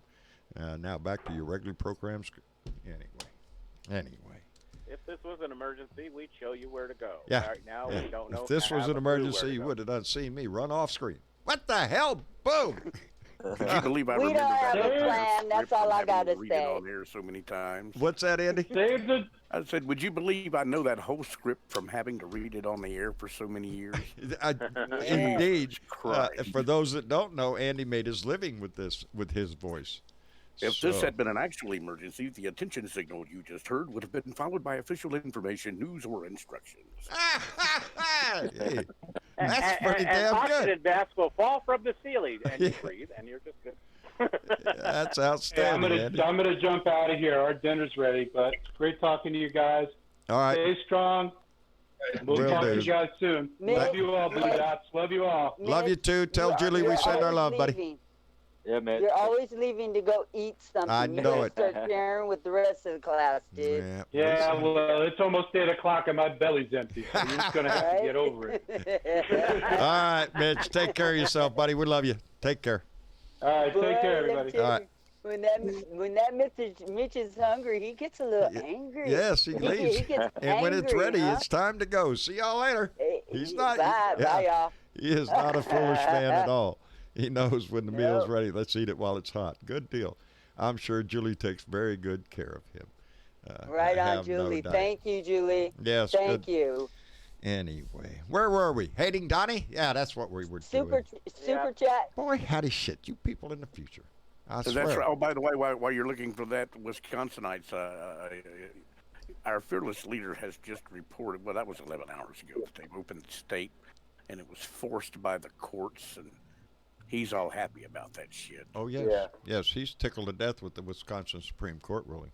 [SPEAKER 2] Now back to your regular programs. Anyway.
[SPEAKER 8] If this was an emergency, we'd show you where to go.
[SPEAKER 2] Yeah.
[SPEAKER 8] Right now,
[SPEAKER 2] Yeah.
[SPEAKER 8] we don't know.
[SPEAKER 2] If this was an emergency, you
[SPEAKER 8] go.
[SPEAKER 2] would have done seen me run off screen. What the hell? Boom!
[SPEAKER 9] Could you believe I
[SPEAKER 4] We
[SPEAKER 9] remember
[SPEAKER 4] don't have
[SPEAKER 9] that?
[SPEAKER 4] a plan. That's all I gotta
[SPEAKER 9] read
[SPEAKER 4] say.
[SPEAKER 9] it on air so many times.
[SPEAKER 2] What's that, Andy?
[SPEAKER 6] Save the.
[SPEAKER 9] I said, would you believe I know that whole script from having to read it on the air for so many years?
[SPEAKER 2] Indeed.
[SPEAKER 9] Christ.
[SPEAKER 2] For those that don't know, Andy made his living with his voice.
[SPEAKER 9] If this had been an actual emergency, the attention signal you just heard would have been followed by official information, news, or instructions.
[SPEAKER 2] Hey, that's pretty
[SPEAKER 8] and
[SPEAKER 2] damn
[SPEAKER 8] oxygen
[SPEAKER 2] good.
[SPEAKER 8] baths will fall from the ceiling, and you breathe, and you're just good.
[SPEAKER 2] That's
[SPEAKER 6] Hey, I'm
[SPEAKER 2] outstanding, Andy.
[SPEAKER 6] gonna jump out of here. Our dinner's ready, but it's great talking to you guys.
[SPEAKER 2] All right.
[SPEAKER 6] Stay strong. We'll
[SPEAKER 2] Will
[SPEAKER 6] talk to
[SPEAKER 2] do.
[SPEAKER 6] you guys soon.
[SPEAKER 4] Mitch,
[SPEAKER 6] Love you all, Blue
[SPEAKER 4] Mitch.
[SPEAKER 6] Dots. Love you all.
[SPEAKER 2] Love you too. Tell
[SPEAKER 4] You're-
[SPEAKER 2] Julie we
[SPEAKER 4] you're
[SPEAKER 2] send our
[SPEAKER 4] always
[SPEAKER 2] love, buddy.
[SPEAKER 4] leaving.
[SPEAKER 7] Yeah, man.
[SPEAKER 4] You're always leaving to go eat something.
[SPEAKER 2] I
[SPEAKER 4] You
[SPEAKER 2] know
[SPEAKER 4] gotta
[SPEAKER 2] it.
[SPEAKER 4] Start sharing with the rest of the class, dude.
[SPEAKER 6] Yeah, well, it's almost 8 o'clock and my belly's empty, so you're just going to have to get over it.
[SPEAKER 2] All right, Mitch. Take care of yourself, buddy. We love you. Take care.
[SPEAKER 6] All right, take care,
[SPEAKER 4] Boy, let me
[SPEAKER 6] everybody.
[SPEAKER 4] tell you,
[SPEAKER 2] All right.
[SPEAKER 4] When that Mitch is hungry, he gets a little angry.
[SPEAKER 2] Yes, he leaves.
[SPEAKER 4] He gets
[SPEAKER 2] And when it's
[SPEAKER 4] angry,
[SPEAKER 2] ready,
[SPEAKER 4] huh?
[SPEAKER 2] it's time to go. See y'all later. He's not.
[SPEAKER 4] Bye,
[SPEAKER 2] yeah.
[SPEAKER 4] bye, y'all.
[SPEAKER 2] He is not a foolish man at all. He knows when the meal's ready. Let's eat it while it's hot. Good deal. I'm sure Julie takes very good care of him.
[SPEAKER 4] Right
[SPEAKER 2] I
[SPEAKER 4] on,
[SPEAKER 2] have no
[SPEAKER 4] Julie.
[SPEAKER 2] doubt.
[SPEAKER 4] Thank you, Julie.
[SPEAKER 2] Yes,
[SPEAKER 4] Thank
[SPEAKER 2] good.
[SPEAKER 4] you.
[SPEAKER 2] Anyway, where were we? Hating Donnie? Yeah, that's what we were doing.
[SPEAKER 4] Super chat.
[SPEAKER 2] Boy, howdy shit. You people in the future. I
[SPEAKER 9] So
[SPEAKER 2] swear.
[SPEAKER 9] that's right. Oh, by the way, while you're looking for that, Wisconsinites, our fearless leader has just reported. Well, that was 11 hours ago. That they opened the state, and it was forced by the courts, and he's all happy about that shit.
[SPEAKER 2] Oh, yes.
[SPEAKER 7] Yeah.
[SPEAKER 2] Yes, he's tickled to death with the Wisconsin Supreme Court ruling.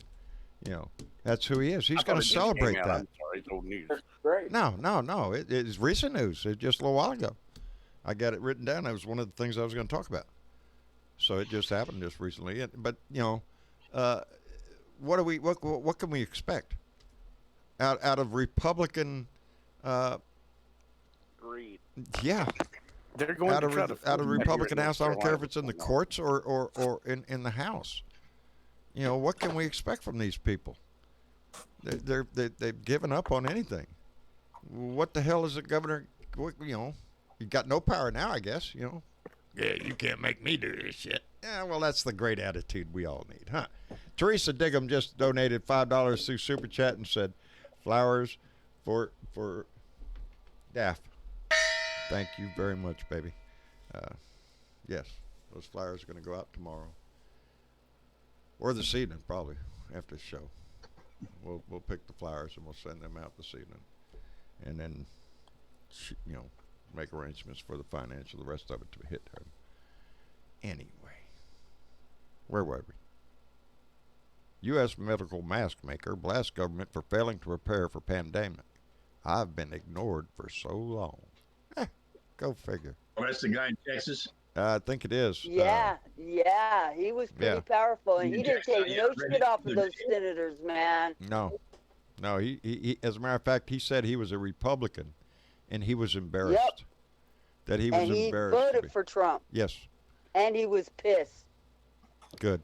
[SPEAKER 2] You know, that's who he is. He's
[SPEAKER 9] I
[SPEAKER 2] going
[SPEAKER 9] thought
[SPEAKER 2] to
[SPEAKER 9] it just
[SPEAKER 2] celebrate
[SPEAKER 9] came out.
[SPEAKER 2] that.
[SPEAKER 9] I'm sorry, it's old news.
[SPEAKER 7] That's great.
[SPEAKER 2] No. It's recent news. It's just a little while ago. I got it written down. That was one of the things I was going to talk about. So it just happened just recently. But you know, what can we expect out of Republican?
[SPEAKER 8] Greed.
[SPEAKER 2] Yeah,
[SPEAKER 9] They're going
[SPEAKER 2] out
[SPEAKER 9] to
[SPEAKER 2] of
[SPEAKER 9] try to
[SPEAKER 2] out of
[SPEAKER 9] force
[SPEAKER 2] Republican
[SPEAKER 9] North
[SPEAKER 2] House. I don't care if
[SPEAKER 9] Carolina
[SPEAKER 2] it's in the
[SPEAKER 9] what's going on.
[SPEAKER 2] courts or in the House. You know, what can we expect from these people? They've given up on anything. What the hell is the governor? You know, you got no power now, I guess. You know. Yeah, you can't make me do this shit. Yeah, well, that's the great attitude we all need, huh? Teresa Diggum just donated $5 through Super Chat and said, "Flowers for Daff." Thank you very much, baby. Yes, those flowers are going to go out tomorrow. Or this evening, probably, after the show. We'll pick the flowers and we'll send them out this evening, and then make arrangements for the financial, the rest of it to hit him. Anyway, where were we? U.S. medical mask maker blasts government for failing to prepare for pandemic. I've been ignored for so long. Go figure.
[SPEAKER 5] Oh, that's the guy in Texas.
[SPEAKER 2] I think it is.
[SPEAKER 4] Yeah, he was pretty powerful, and he didn't take no shit off of those senators, man.
[SPEAKER 2] No, he. As a matter of fact, he said he was a Republican, and he was embarrassed. That he was embarrassed.
[SPEAKER 4] And he voted for Trump.
[SPEAKER 2] Yes.
[SPEAKER 4] And he was pissed.
[SPEAKER 2] Good.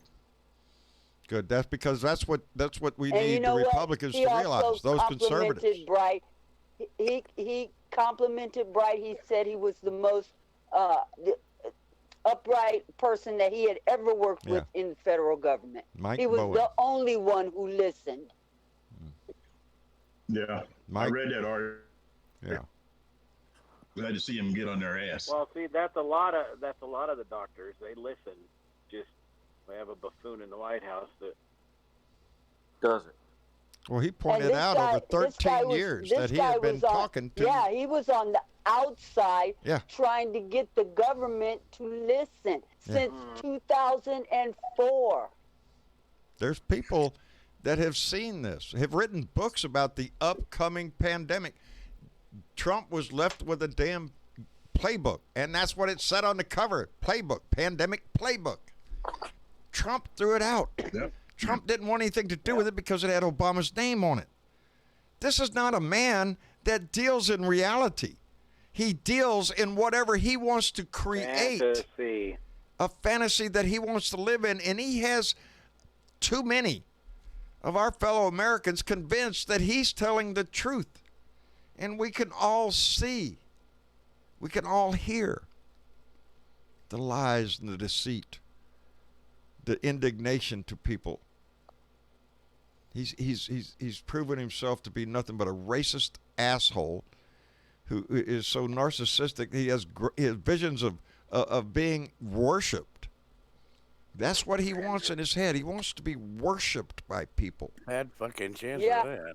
[SPEAKER 2] That's because that's what we need the Republicans to realize. Those conservatives.
[SPEAKER 4] He complimented Bright. He said he was the most upright person that he had ever worked with in the federal government. He was the only one who listened.
[SPEAKER 5] Yeah, I read that article.
[SPEAKER 2] Yeah.
[SPEAKER 5] Glad to see him get on their ass.
[SPEAKER 8] Well, see, that's a lot of the doctors. They listen. Just we have a buffoon in the White House that
[SPEAKER 7] doesn't.
[SPEAKER 2] Well, he pointed out over 13 years that he had been talking to.
[SPEAKER 4] Yeah, he was on the outside trying to get the government to listen since 2004.
[SPEAKER 2] There's people that have seen this, have written books about the upcoming pandemic. Trump was left with a damn playbook, and that's what it said on the cover. Playbook, pandemic playbook. Trump threw it out. Yep. Trump didn't want anything to do with it because it had Obama's name on it. This is not a man that deals in reality. He deals in whatever he wants to create.
[SPEAKER 8] Fantasy.
[SPEAKER 2] A fantasy that he wants to live in, and he has too many of our fellow Americans convinced that he's telling the truth. And we can all see, we can all hear the lies and the deceit, the indignation to people. He's proven himself to be nothing but a racist asshole who is so narcissistic. He has visions of being worshipped. That's what he wants in his head. He wants to be worshipped by people.
[SPEAKER 9] Bad fucking chance of that.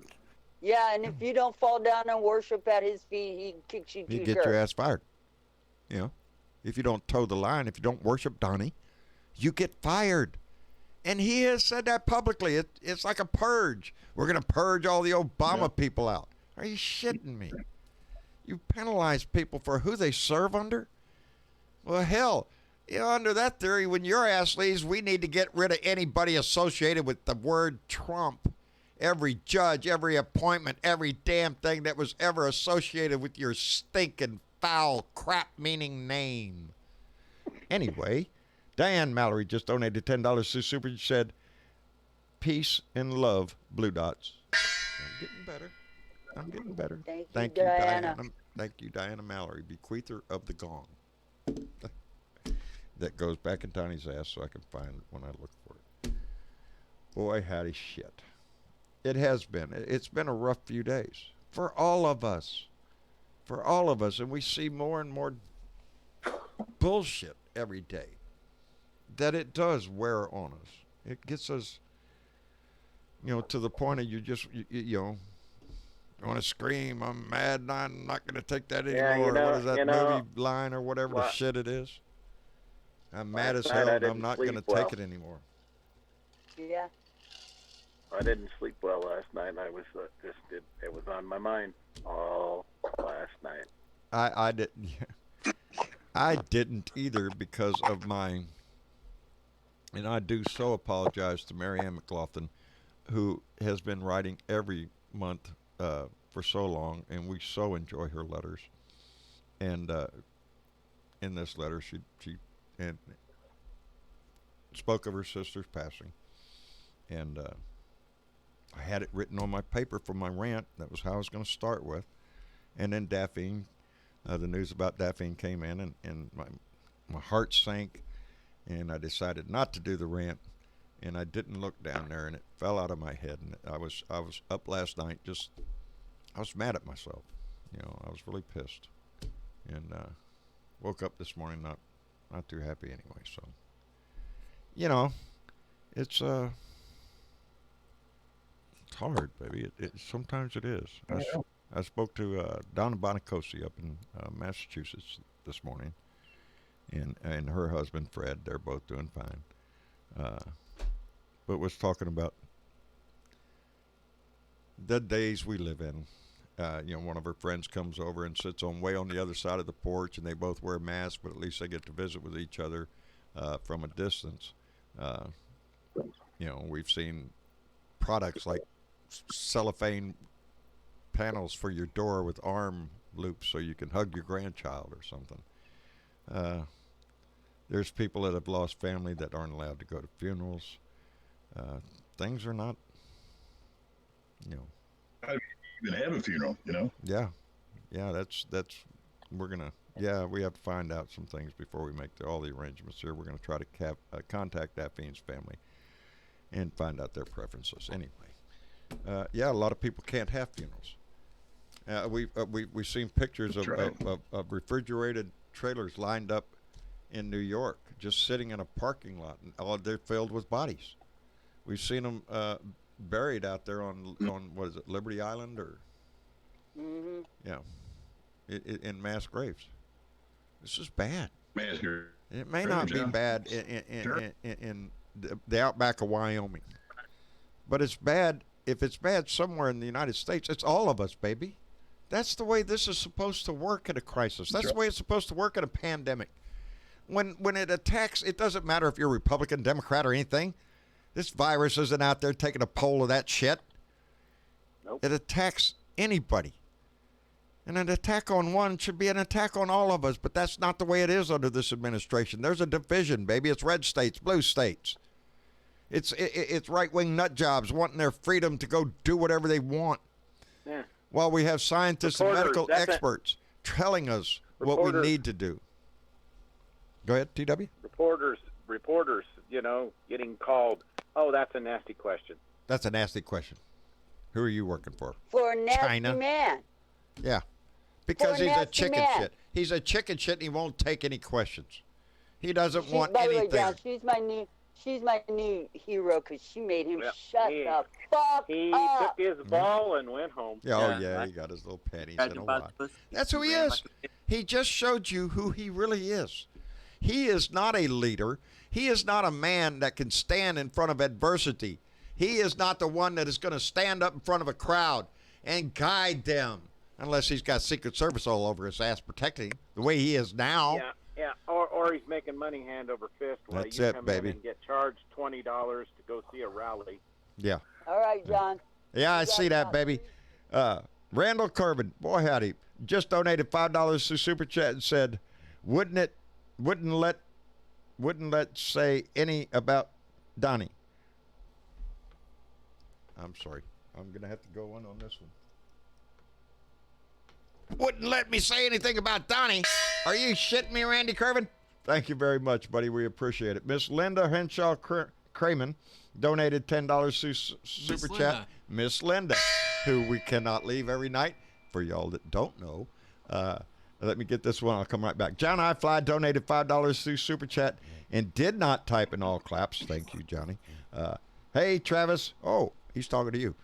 [SPEAKER 4] Yeah, and if you don't fall down and worship at his feet, he kicks you to
[SPEAKER 2] You get your ass fired. You know, if you don't toe the line, if you don't worship Donnie, you get fired. And he has said that publicly. It's like a purge. We're going to purge all the Obama people out. Are you shitting me? You penalize people for who they serve under? Well, hell, under that theory, when your ass leaves, we need to get rid of anybody associated with the word Trump. Every judge, every appointment, every damn thing that was ever associated with your stinking, foul, crap-meaning name. Anyway, Diane Mallory just donated $10 to Super. She said, peace and love, Blue Dots. I'm getting better.
[SPEAKER 4] Thank you, Diana.
[SPEAKER 2] Thank you, Diana Mallory, bequeather of the gong. That goes back in Tony's ass so I can find it when I look for it. Boy, howdy shit. It has been. It's been a rough few days for all of us. For all of us. And we see more and more bullshit every day. That it does wear on us. It gets us, to the point of you want to scream, I'm mad and I'm not going to take that anymore. What is that movie line or whatever the shit it is? I'm mad as hell and I'm not going to take it anymore.
[SPEAKER 4] Yeah.
[SPEAKER 8] I didn't sleep well last night. I was it was on my mind all last night.
[SPEAKER 2] I didn't. I didn't either because of my. And I do so apologize to Mary Ann McLaughlin, who has been writing every month for so long, and we so enjoy her letters. And in this letter, she spoke of her sister's passing, and I had it written on my paper for my rant. That was how I was going to start with. And then Daphne, the news about Daphne came in, and my heart sank, and I decided not to do the rant. And I didn't look down there, and it fell out of my head. And I was up last night. I was mad at myself. I was really pissed, and woke up this morning not too happy anyway. So, it's hard, baby. Sometimes it is. I spoke to Donna Bonacosi up in Massachusetts this morning, and her husband Fred. They're both doing fine. But was talking about the days we live in. One of her friends comes over and sits way on the other side of the porch, and they both wear masks, but at least they get to visit with each other from a distance. We've seen products like cellophane panels for your door with arm loops so you can hug your grandchild or something. There's people that have lost family that aren't allowed to go to funerals. Things are not,
[SPEAKER 5] I even have a funeral,
[SPEAKER 2] Yeah, that's we're gonna. Yeah, we have to find out some things before we make all the arrangements here. We're gonna try to contact Affine's family and find out their preferences. Anyway, a lot of people can't have funerals. We've seen pictures of refrigerated trailers lined up in New York, just sitting in a parking lot, and they're filled with bodies. We've seen them buried out there on what is it, Liberty Island or in mass graves. This is bad. It may not be bad in the outback of Wyoming, but it's bad. If it's bad somewhere in the United States, it's all of us, baby. That's the way this is supposed to work in a crisis. That's the way it's supposed to work in a pandemic. When it attacks, it doesn't matter if you're Republican, Democrat, or anything. This virus isn't out there taking a poll of that shit.
[SPEAKER 8] Nope.
[SPEAKER 2] It attacks anybody. And an attack on one should be an attack on all of us, but that's not the way it is under this administration. There's a division, baby. It's red states, blue states. It's right-wing nut jobs wanting their freedom to go do whatever they want.
[SPEAKER 8] Yeah.
[SPEAKER 2] While we have scientists and medical experts telling us what we need to do. Go ahead, TW.
[SPEAKER 8] Reporters, getting called. Oh, that's a nasty question.
[SPEAKER 2] That's a nasty question. Who are you working for?
[SPEAKER 4] For a nasty
[SPEAKER 2] China?
[SPEAKER 4] man.
[SPEAKER 2] Yeah. Because he's a chicken
[SPEAKER 4] man.
[SPEAKER 2] shit. He's a chicken shit and he won't take any questions. He doesn't want
[SPEAKER 4] by
[SPEAKER 2] anything.
[SPEAKER 4] The way, John, she's my new hero because she made him shut the fuck
[SPEAKER 8] He
[SPEAKER 4] up.
[SPEAKER 8] took his ball and went home.
[SPEAKER 2] Yeah, he got his little panties in a wad. That's who he is. He just showed you who he really is. He is not a leader. He is not a man that can stand in front of adversity. He is not the one that is going to stand up in front of a crowd and guide them, unless he's got Secret Service all over his ass protecting him, the way he is now.
[SPEAKER 8] Yeah. Or he's making money hand over fist while
[SPEAKER 2] That's
[SPEAKER 8] you
[SPEAKER 2] it,
[SPEAKER 8] come
[SPEAKER 2] baby.
[SPEAKER 8] in and get charged $20 to go see a rally.
[SPEAKER 2] Yeah.
[SPEAKER 4] All right, John.
[SPEAKER 2] Yeah, I see that, baby. Randall Corbin, boy howdy, just donated $5 to Super Chat and said, wouldn't let say any about Donnie. I'm sorry. I'm going to have to go on this one. Wouldn't let me say anything about Donnie. Are you shitting me, Randy Curvin? Thank you very much, buddy. We appreciate it. Miss Linda Henshaw Craman donated $10 to Super Chat. Miss Linda, who we cannot leave every night. For y'all that don't know, let me get this one. I'll come right back. John I Fly donated $5 to Super Chat and did not type in all claps. Thank you, Johnny. Hey, Travis. Oh, he's talking to you.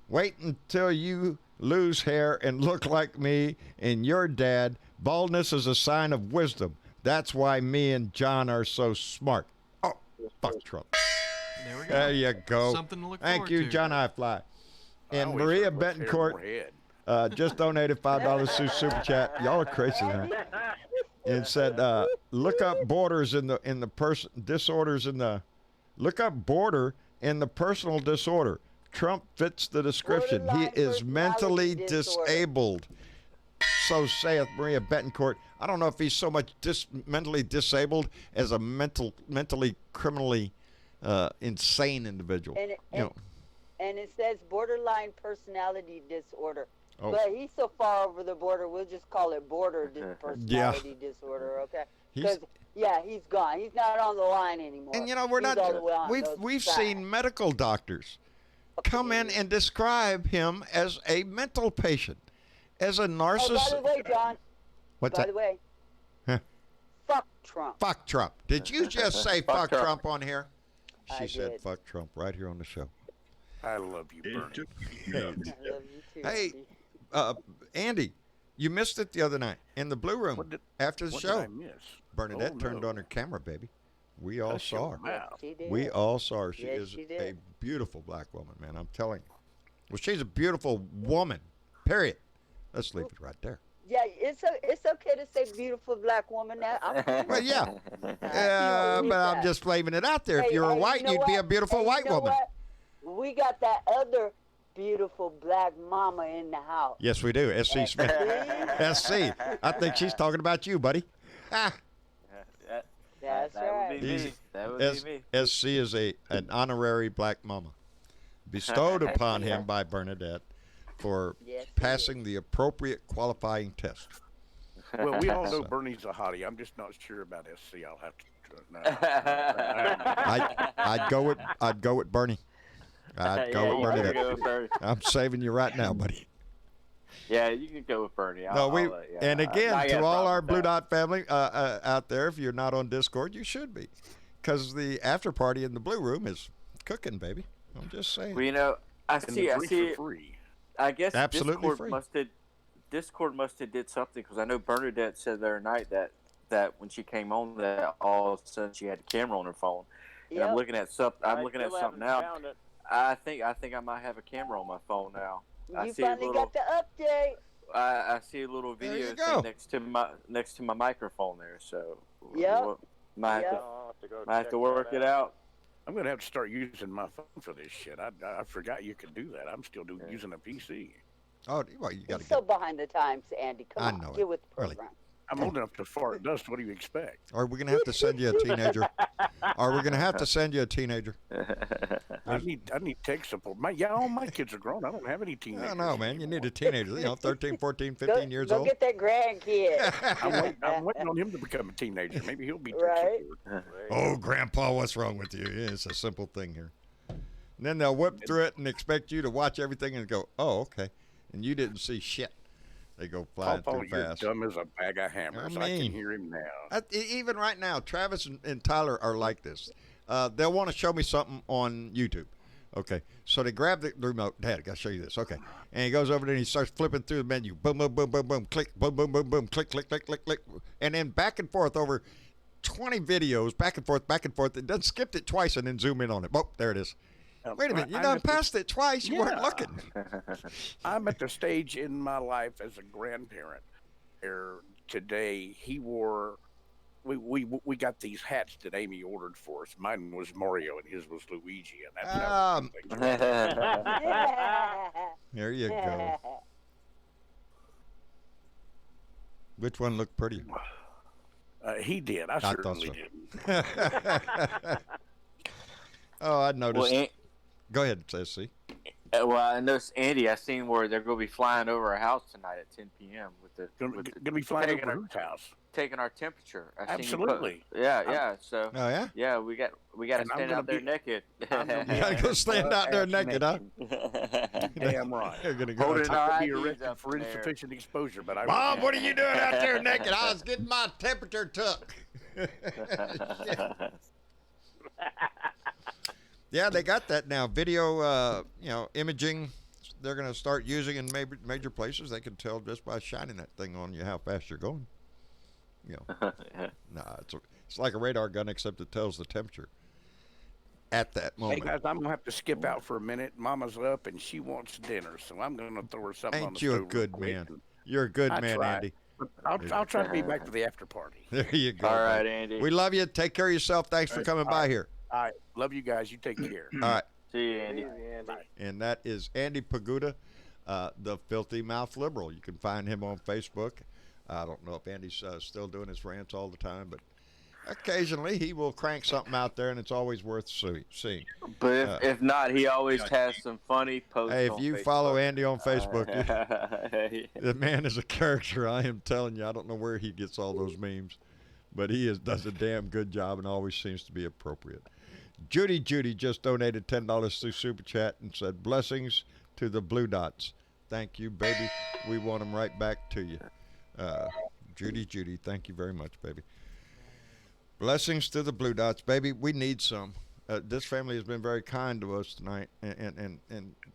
[SPEAKER 2] Wait until you lose hair and look like me and your dad. Baldness is a sign of wisdom. That's why me and John are so smart. Oh, fuck Trump.
[SPEAKER 3] There we go.
[SPEAKER 2] There you go.
[SPEAKER 3] Something to look
[SPEAKER 2] Thank
[SPEAKER 3] forward
[SPEAKER 2] you,
[SPEAKER 3] to.
[SPEAKER 2] John I Fly. And Maria Betancourt just donated $5 to Super Chat. Y'all are crazy, man. And said, look up borders in the person disorders in the look up border in the personal disorder. Trump fits the description. He is mentally disabled. So saith Maria Betancourt. I don't know if he's so much mentally disabled as a mentally criminally insane individual.
[SPEAKER 4] And it says borderline personality disorder.
[SPEAKER 2] Oh.
[SPEAKER 4] But he's so far over the border, we'll just call it personality disorder, okay? Because he's gone. He's not on the line anymore.
[SPEAKER 2] And we've seen medical doctors come in and describe him as a mental patient, as a narcissist.
[SPEAKER 4] Oh, by the way, John.
[SPEAKER 2] What's
[SPEAKER 4] by
[SPEAKER 2] that?
[SPEAKER 4] the way. Fuck Trump.
[SPEAKER 2] Fuck Trump. Did you just say fuck
[SPEAKER 8] Trump.
[SPEAKER 2] Trump on here? She
[SPEAKER 4] I
[SPEAKER 2] said
[SPEAKER 4] did.
[SPEAKER 2] fuck Trump right here on the show.
[SPEAKER 9] I love you, Bernie.
[SPEAKER 4] I love you too.
[SPEAKER 2] Hey,
[SPEAKER 4] Andy.
[SPEAKER 2] Andy, you missed it the other night in the Blue Room after the
[SPEAKER 9] What
[SPEAKER 2] show.
[SPEAKER 9] did I miss?
[SPEAKER 2] Bernadette turned on her camera, baby. We all
[SPEAKER 9] Hush
[SPEAKER 2] saw
[SPEAKER 9] your
[SPEAKER 2] her.
[SPEAKER 9] mouth.
[SPEAKER 4] She did.
[SPEAKER 2] We all saw her. She
[SPEAKER 4] Yes,
[SPEAKER 2] is
[SPEAKER 4] she
[SPEAKER 2] a
[SPEAKER 4] did.
[SPEAKER 2] beautiful black woman, man. I'm telling you. Well, she's a beautiful woman. Period. Let's leave it right there.
[SPEAKER 4] Yeah, it's okay to say beautiful black woman now.
[SPEAKER 2] Well, yeah. But I'm just flaming it out there. If you were white, you'd be a beautiful white woman.
[SPEAKER 4] What? We got that other beautiful black mama in the house.
[SPEAKER 2] Yes, we do. S.C. Smith. S.C. I think she's talking about you, buddy. Ah.
[SPEAKER 4] That's
[SPEAKER 10] that
[SPEAKER 4] right.
[SPEAKER 10] would be me. That would be me.
[SPEAKER 2] S.C. is an honorary black mama bestowed upon him by Bernadette for passing the appropriate qualifying test.
[SPEAKER 9] Well, we all know Bernie's a hottie. I'm just not sure about SC. I'll have to.
[SPEAKER 2] I'd go with Bernie. I'd go with Bernadette.
[SPEAKER 10] Go with Bernie.
[SPEAKER 2] I'm saving you right now, buddy.
[SPEAKER 10] Yeah, you can go with Bernie.
[SPEAKER 2] And again, to all our Blue Dot family out there, if you're not on Discord, you should be, because the after party in the Blue Room is cooking, baby. I'm just saying.
[SPEAKER 10] Well, I see.
[SPEAKER 9] Free.
[SPEAKER 10] I guess
[SPEAKER 2] absolutely
[SPEAKER 10] Discord must have did something, because I know Bernadette said the other night that when she came on, that all of a sudden she had a camera on her phone. And I'm looking at something. I'm looking at something now. I think I might have a camera on my phone now.
[SPEAKER 4] You finally got the update.
[SPEAKER 10] I see a little video thing next to my microphone there. So might have to work it out.
[SPEAKER 9] I'm gonna have to start using my phone for this shit. I forgot you could do that. I'm still using a PC.
[SPEAKER 2] Oh, well, you got to
[SPEAKER 4] so behind the times, Andy. Come on, get with the program.
[SPEAKER 9] I'm old enough to fart dust. What do you expect?
[SPEAKER 2] Are we gonna have to send you a teenager? Are we gonna have to send you a teenager?
[SPEAKER 9] I need tech support. All my kids are grown. I don't have any teenagers.
[SPEAKER 2] No, man. You need a teenager. 13, 14, 15 years old.
[SPEAKER 4] Go get that grandkid.
[SPEAKER 9] I'm waiting on him to become a teenager. Maybe he'll be
[SPEAKER 4] right.
[SPEAKER 2] Oh, Grandpa, what's wrong with you? Yeah, it's a simple thing here. And then they'll whip through it and expect you to watch everything and go, oh, okay. And you didn't see shit. They go flying too fast.
[SPEAKER 9] You're dumb as a bag of hammers. I can hear him now.
[SPEAKER 2] Even right now, Travis and Tyler are like this. They'll want to show me something on YouTube. Okay, so they grab the remote. Dad, I got to show you this. Okay, and he goes over there and he starts flipping through the menu. Boom, boom, boom, boom, boom, click, boom, boom, boom, boom, click, click, click, click, click, and then back and forth over 20 videos, back and forth, back and forth. It doesn't skip it twice and then zoom in on it. Oh, there it is. Wait a minute, you done passed it twice. You weren't looking.
[SPEAKER 9] I'm at the stage in my life as a grandparent where today we got these hats that Amy ordered for us. Mine was Mario and his was Luigi, and that's
[SPEAKER 2] there you go. Which one looked prettier?
[SPEAKER 9] He did. I certainly
[SPEAKER 2] didn't. Oh, I noticed.
[SPEAKER 10] Well,
[SPEAKER 2] go ahead, SC.
[SPEAKER 10] Well, I noticed, Andy, I seen where they're going to be flying over our house tonight at 10 p.m.
[SPEAKER 9] Going to be flying over whose house?
[SPEAKER 10] Taking our temperature.
[SPEAKER 9] Absolutely.
[SPEAKER 10] Yeah. So.
[SPEAKER 2] Oh yeah.
[SPEAKER 10] Yeah, we got to stand out there naked.
[SPEAKER 2] You got to go stand out there naked, huh?
[SPEAKER 9] Damn right.
[SPEAKER 2] You're gonna go.
[SPEAKER 10] Holding our
[SPEAKER 9] be
[SPEAKER 10] IDs
[SPEAKER 9] arrested
[SPEAKER 10] up
[SPEAKER 9] for
[SPEAKER 10] in there.
[SPEAKER 9] insufficient exposure, but
[SPEAKER 2] Mom, what are you doing out there naked? I was getting my temperature took. Yeah, they got that now. Video, imaging. They're going to start using in major places. They can tell just by shining that thing on you how fast you're going. It's like a radar gun, except it tells the temperature at that moment.
[SPEAKER 9] Hey guys, I'm gonna have to skip out for a minute. Mama's up and she wants dinner, so I'm gonna throw her something on the stove.
[SPEAKER 2] Ain't you a good man? You're a good man,
[SPEAKER 9] try.
[SPEAKER 2] Andy.
[SPEAKER 9] I'll try to be back for the after party.
[SPEAKER 2] There you go.
[SPEAKER 10] All right, Andy.
[SPEAKER 2] We love you. Take care of yourself. Thanks for coming by here.
[SPEAKER 9] All right, love you guys. You take care.
[SPEAKER 2] All right.
[SPEAKER 10] See you, Andy.
[SPEAKER 2] And that is Andy Paguda, the Filthy Mouth Liberal. You can find him on Facebook. I don't know if Andy's still doing his rants all the time, but occasionally he will crank something out there, and it's always worth seeing.
[SPEAKER 10] But if not, he always has some funny posts.
[SPEAKER 2] Hey, if
[SPEAKER 10] on
[SPEAKER 2] you
[SPEAKER 10] Facebook.
[SPEAKER 2] follow Andy on Facebook, the man is a character. I am telling you, I don't know where he gets all those memes, but he does a damn good job and always seems to be appropriate. Judy just donated $10 through Super Chat and said, blessings to the Blue Dots. Thank you, baby. We want them right back to you. Judy, thank you very much, baby. Blessings to the Blue Dots, baby. We need some. this family has been very kind to us tonight, and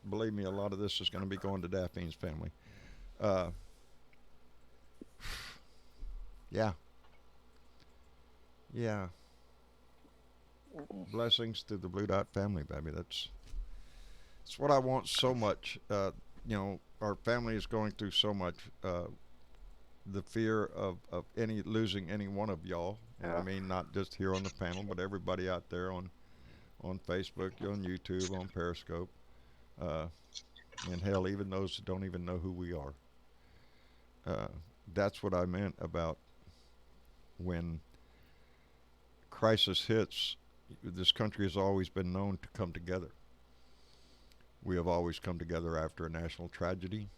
[SPEAKER 2] believe me, a lot of this is going to be going to Daphne's family. Uh, yeah, yeah. Blessings to the Blue Dot family, baby. That's what I want so much. Our family is going through so much. The fear of losing any one of y'all. And I mean, not just here on the panel, but everybody out there on Facebook, on YouTube, on Periscope, and hell, even those that don't even know who we are. That's what I meant about when crisis hits. This country has always been known to come together. We have always come together after a national tragedy.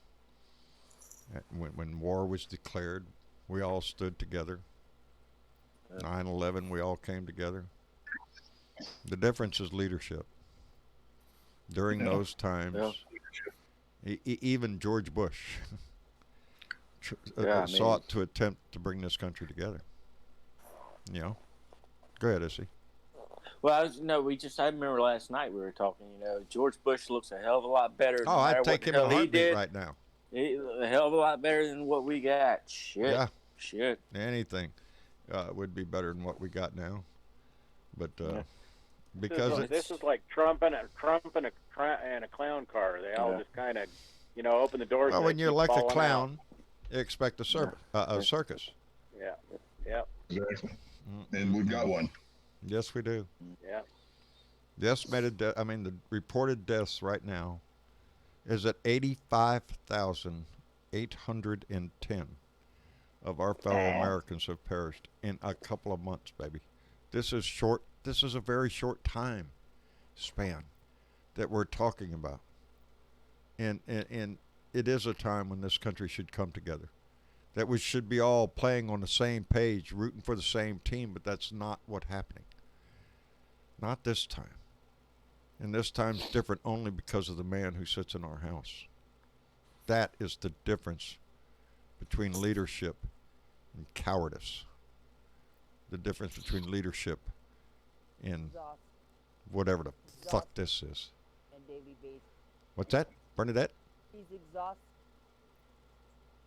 [SPEAKER 2] When war was declared, we all stood together. 9/11, we all came together. The difference is leadership. During those times, even George Bush sought to attempt to bring this country together. Go ahead, Issy.
[SPEAKER 10] Well, I remember last night we were talking. George Bush looks a hell of a lot better.
[SPEAKER 2] Oh, I'd take him in a heartbeat right now.
[SPEAKER 10] A hell of a lot better than what we got. Shit.
[SPEAKER 2] Yeah.
[SPEAKER 10] Shit.
[SPEAKER 2] Anything would be better than what we got now. But because
[SPEAKER 8] this is like Trump and a clown car. They all just kind of, open the doors.
[SPEAKER 2] Well, when you elect a clown,
[SPEAKER 8] out.
[SPEAKER 2] you expect a circus.
[SPEAKER 8] Yeah. Yeah.
[SPEAKER 5] Exactly. And we've got one.
[SPEAKER 2] Yes, we do.
[SPEAKER 8] Yeah.
[SPEAKER 2] The the reported deaths right now is at 85,810 of our fellow Americans have perished in a couple of months, baby. This is short. This is a very short time span that we're talking about. And it is a time when this country should come together. That we should be all playing on the same page, rooting for the same team, but that's not what's happening. Not this time. And this time's different only because of the man who sits in our house. That is the difference between leadership and cowardice. The difference between leadership and whatever the fuck this is. What's that, Bernadette?
[SPEAKER 4] He's exhausted.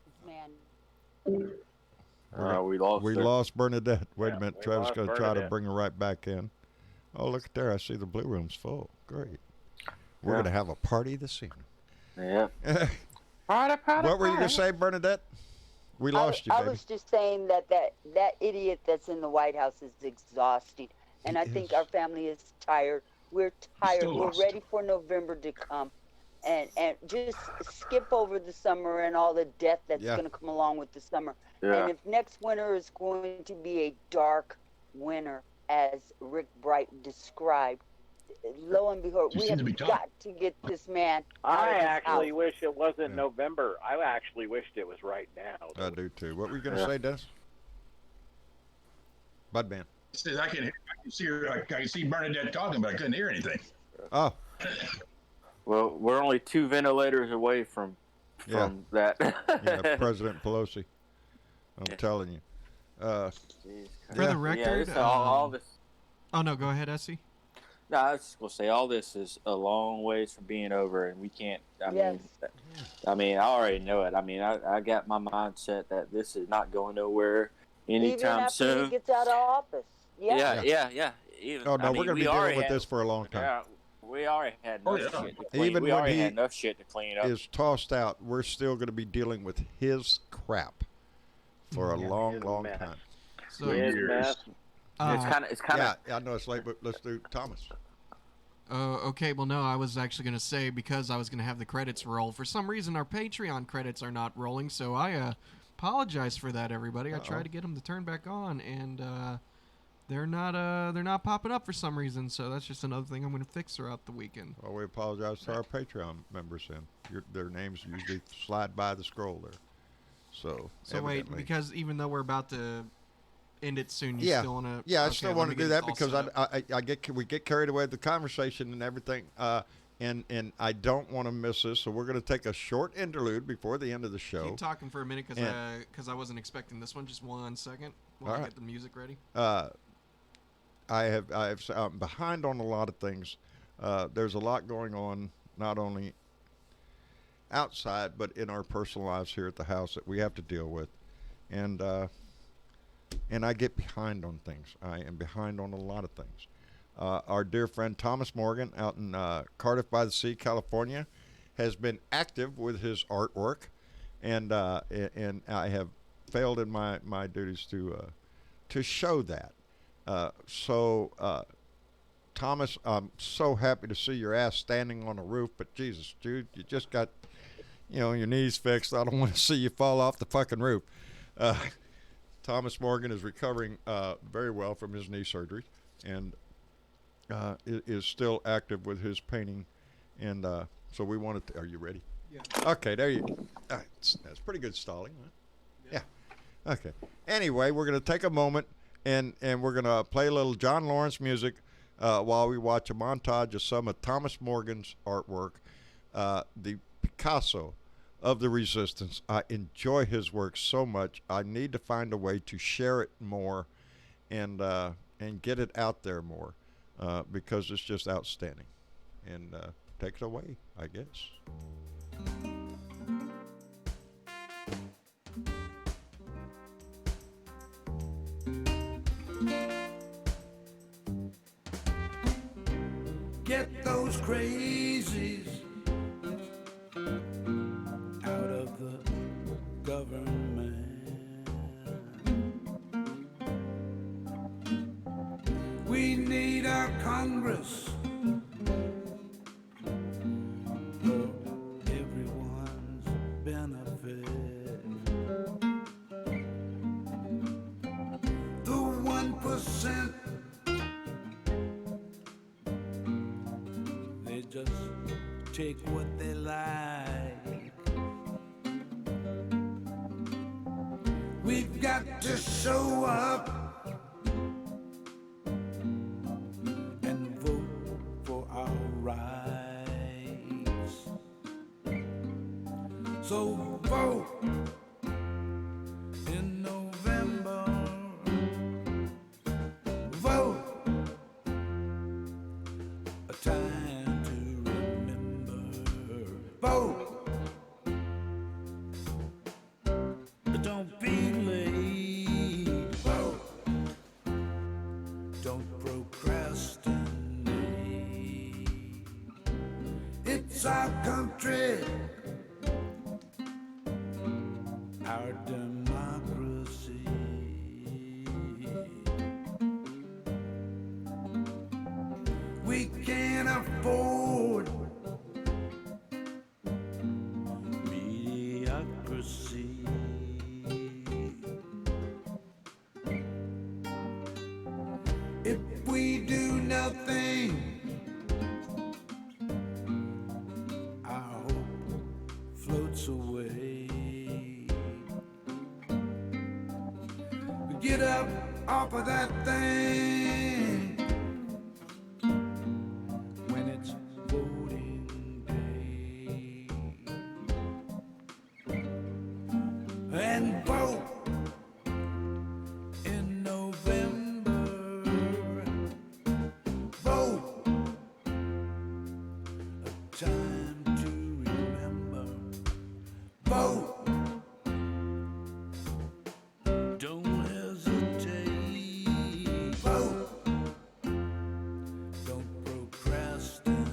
[SPEAKER 4] This man.
[SPEAKER 10] We
[SPEAKER 2] lost Bernadette. Wait a minute. Trevor's going to try to bring her right back in. Oh, look at there. I see the blue room's full. Great. We're going to have a party this evening.
[SPEAKER 10] Yeah.
[SPEAKER 2] What were you going to say, Bernadette? We lost you, baby.
[SPEAKER 4] I was just saying that idiot that's in the White House is exhausting. And I think our family is tired. We're tired. We're ready for November to come. And just skip over the summer and all the death that's going to come along with the summer. Yeah. And if next winter is going to be a dark winter, as Rick Bright described, lo and behold, we have got to get this man out
[SPEAKER 8] I
[SPEAKER 4] of his
[SPEAKER 8] actually
[SPEAKER 4] house.
[SPEAKER 8] wish it wasn't November. I actually wished it was right now.
[SPEAKER 2] I do too. What were you going to say, Dennis? Budman.
[SPEAKER 5] I can see Bernadette talking, but I couldn't hear anything.
[SPEAKER 2] Oh.
[SPEAKER 10] Well, we're only 2 ventilators away from that.
[SPEAKER 2] Yeah, President Pelosi. I'm telling you.
[SPEAKER 3] For the record,
[SPEAKER 10] all this.
[SPEAKER 3] Oh no, go ahead, Essie.
[SPEAKER 10] No, I was just gonna say all this is a long ways from being over, and we can't. I mean, I already know it. I mean, I got my mindset that this is not going nowhere anytime
[SPEAKER 4] Even after
[SPEAKER 10] soon.
[SPEAKER 4] he gets out of office. Yeah.
[SPEAKER 10] Even,
[SPEAKER 2] oh no, we're gonna be dealing with this for a long time.
[SPEAKER 10] Yeah, we already had enough shit to clean.
[SPEAKER 2] Even
[SPEAKER 10] we
[SPEAKER 2] when
[SPEAKER 10] already
[SPEAKER 2] he
[SPEAKER 10] had enough shit to clean up.
[SPEAKER 2] Is tossed out, we're still going to be dealing with his crap for a long time.
[SPEAKER 3] So
[SPEAKER 10] it's kind of.
[SPEAKER 2] Yeah, I know it's late, but let's do Thomas.
[SPEAKER 3] Okay, well, no, I was actually going to say, because I was going to have the credits roll, for some reason our Patreon credits are not rolling, so I apologize for that, everybody. I tried to get them to turn back on, and they're not popping up for some reason, so that's just another thing I'm going to fix throughout the weekend.
[SPEAKER 2] Well, we apologize to our Patreon members then. Their names usually slide by the scroll there. So
[SPEAKER 3] wait, because even though we're about to end it soon, you still want to...
[SPEAKER 2] Yeah, I still want to do that because we get carried away with the conversation and everything, and I don't want to miss this, so we're going to take a short interlude before the end of the show.
[SPEAKER 3] Keep talking for a minute because I wasn't expecting this one. Just 1 second while I get the music ready.
[SPEAKER 2] I'm behind on a lot of things. There's a lot going on, not only outside but in our personal lives here at the house that we have to deal with, and I get behind on things. I am behind on a lot of things. Our dear friend Thomas Morgan out in Cardiff by the Sea, California, has been active with his artwork, and I have failed in my duties to show that. Thomas, I'm so happy to see your ass standing on a roof, but Jesus, dude, you just got, your knees fixed. I don't want to see you fall off the fucking roof. Thomas Morgan is recovering very well from his knee surgery, and is still active with his painting, and so we wanted to. Are you ready?
[SPEAKER 3] Yeah.
[SPEAKER 2] Okay, there you. That's pretty good stalling, huh? Yeah. Okay. Anyway, we're gonna take a moment and we're gonna play a little John Lawrence music while we watch a montage of some of Thomas Morgan's artwork, the Picasso of the Resistance. I enjoy his work so much. I need to find a way to share it more and get it out there more because it's just outstanding. And take it away, I guess.
[SPEAKER 1] Get those crazies out of the government. We need our Congress for everyone's benefit. The 1%, they just take what they like. We've got to show up and vote for our rights. So vote in November. Vote, a time to remember. Vote, don't be late. Vote, don't procrastinate. It's our country, our democracy. We can't afford mediocrity. If we do nothing, our hope floats away. Get up off of that thing when it's voting day and vote in November. Vote, a time to remember. Vote, don't hesitate. Vote, don't procrastinate.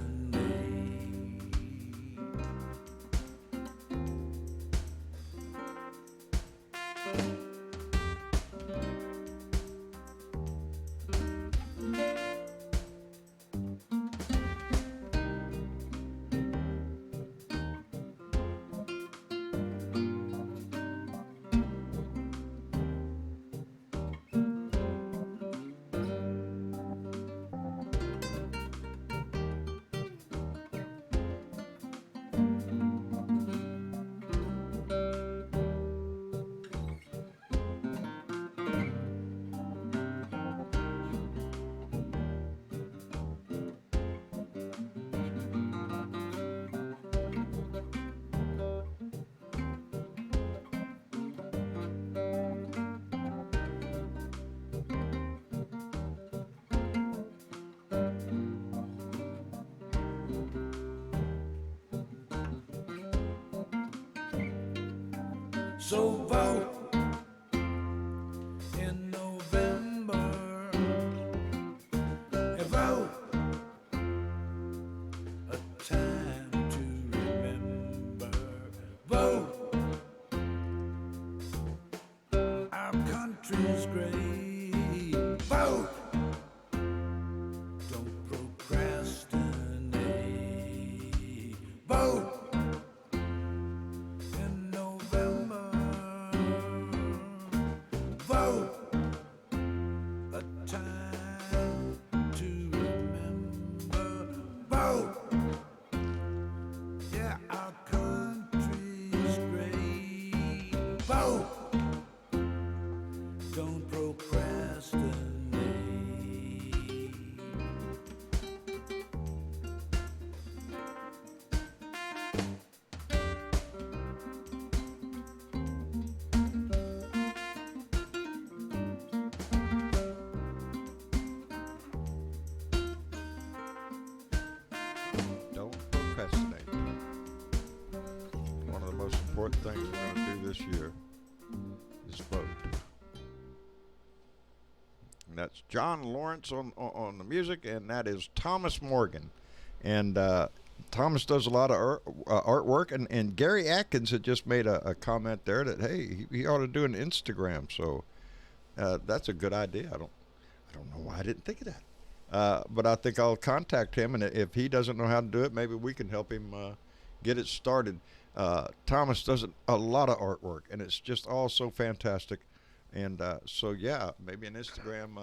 [SPEAKER 1] So vote in November. And vote a time to remember. Vote. Our country's great. Vote. Don't procrastinate. Vote. In November. Vote. A time to remember. Vote. Yeah, our country's great. Vote. Don't procrastinate.
[SPEAKER 2] Don't procrastinate. One of the most important things we're going to do this year is vote. And that's John Lawrence on the music, and that is Thomas Morgan. And Thomas does a lot of artwork, and Gary Atkins had just made a comment there that, hey, he ought to do an Instagram. So that's a good idea. I don't know why I didn't think of that. But I think I'll contact him, and if he doesn't know how to do it, maybe we can help him get it started. Thomas does a lot of artwork, and it's just all so fantastic. And so, yeah, maybe an Instagram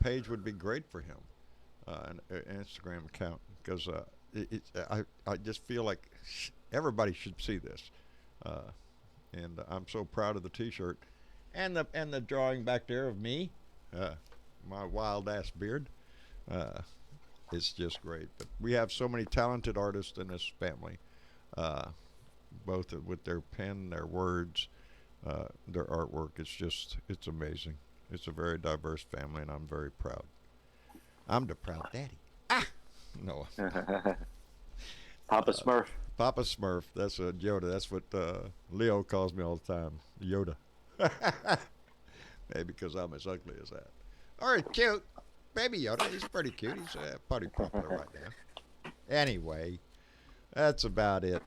[SPEAKER 2] page would be great for him, an Instagram account, because I just feel like everybody should see this. And I'm so proud of the T-shirt and the drawing back there of me, my wild ass beard. It's just great. But we have so many talented artists in this family, both with their pen, their words, their artwork. It's amazing. It's a very diverse family, and I'm very proud. I'm the proud daddy. No.
[SPEAKER 10] Papa Smurf.
[SPEAKER 2] Papa Smurf. That's a Yoda. That's what Leo calls me all the time. Yoda. Maybe because I'm as ugly as that. Or cute. Baby Yoda. He's pretty cute. He's pretty popular right now. Anyway, that's about it.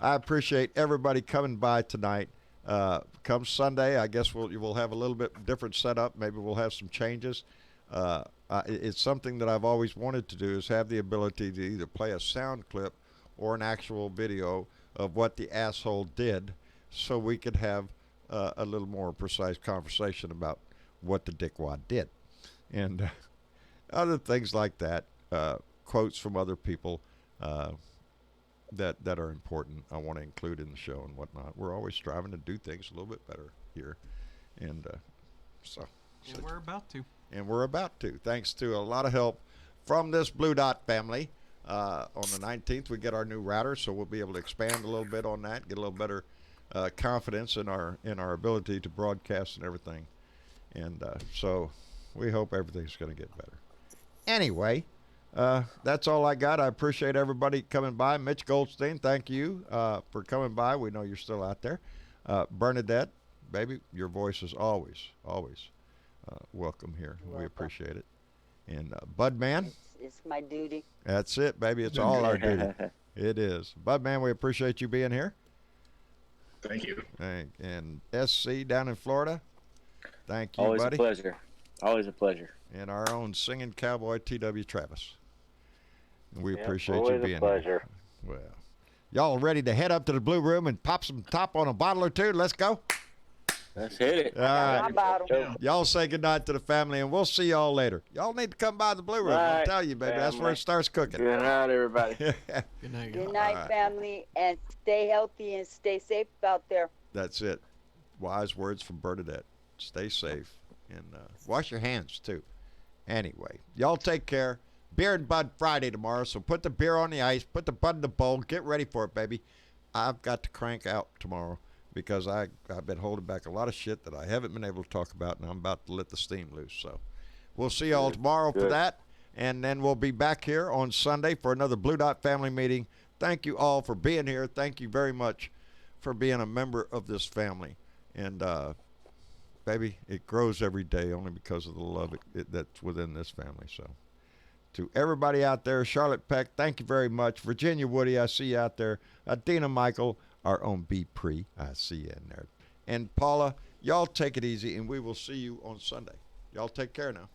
[SPEAKER 2] I appreciate everybody coming by tonight. Come Sunday, I guess we'll have a little bit different setup. Maybe we'll have some changes. It's something that I've always wanted to do, is have the ability to either play a sound clip or an actual video of what the asshole did, so we could have a little more precise conversation about what the dickwad did. And other things like that, quotes from other people that are important, I want to include in the show and whatnot. We're always striving to do things a little bit better here. And
[SPEAKER 3] And we're about to.
[SPEAKER 2] And we're about to, thanks to a lot of help from this Blue Dot family. On the 19th, we get our new router, so we'll be able to expand a little bit on that, get a little better confidence in our ability to broadcast and everything. And so we hope everything's going to get better. Anyway, that's all I got. I appreciate everybody coming by. Mitch Goldstein, thank you for coming by. We know you're still out there. Bernadette, baby, your voice is always welcome here. We appreciate it. And Budman.
[SPEAKER 4] It's my duty.
[SPEAKER 2] That's it, baby. It's all our duty. It is. Budman, we appreciate you being here.
[SPEAKER 5] Thank you.
[SPEAKER 2] And SC down in Florida, thank you,
[SPEAKER 10] Always
[SPEAKER 2] buddy.
[SPEAKER 10] a pleasure. Always a pleasure.
[SPEAKER 2] And our own singing cowboy, T.W. Travis. We appreciate you
[SPEAKER 8] always
[SPEAKER 2] being
[SPEAKER 8] a pleasure.
[SPEAKER 2] here. Well, y'all ready to head up to the Blue Room and pop some top on a bottle or two? Let's go.
[SPEAKER 10] Let's hit it.
[SPEAKER 2] All right. Y'all say goodnight to the family, and we'll see y'all later. Y'all need to come by the Blue Room. I'll tell you, baby. That's where it starts cooking.
[SPEAKER 10] Good night, everybody.
[SPEAKER 3] Good night.
[SPEAKER 4] Good night, family, and stay healthy and stay safe out there.
[SPEAKER 2] That's it. Wise words from Bernadette. Stay safe and wash your hands, too. Anyway, y'all take care. Beer and Bud Friday tomorrow, so put the beer on the ice, put the Bud in the bowl, get ready for it, baby. I've got to crank out tomorrow because I've been holding back a lot of shit that I haven't been able to talk about, and I'm about to let the steam loose. So we'll see y'all tomorrow for that, and then we'll be back here on Sunday for another Blue Dot family meeting. Thank you all for being here. Thank you very much for being a member of this family. And baby, it grows every day only because of the love that's within this family. So, to everybody out there, Charlotte Peck, thank you very much. Virginia Woody, I see you out there. Dina Michael, our own B. Pre, I see you in there. And Paula, y'all take it easy, and we will see you on Sunday. Y'all take care now.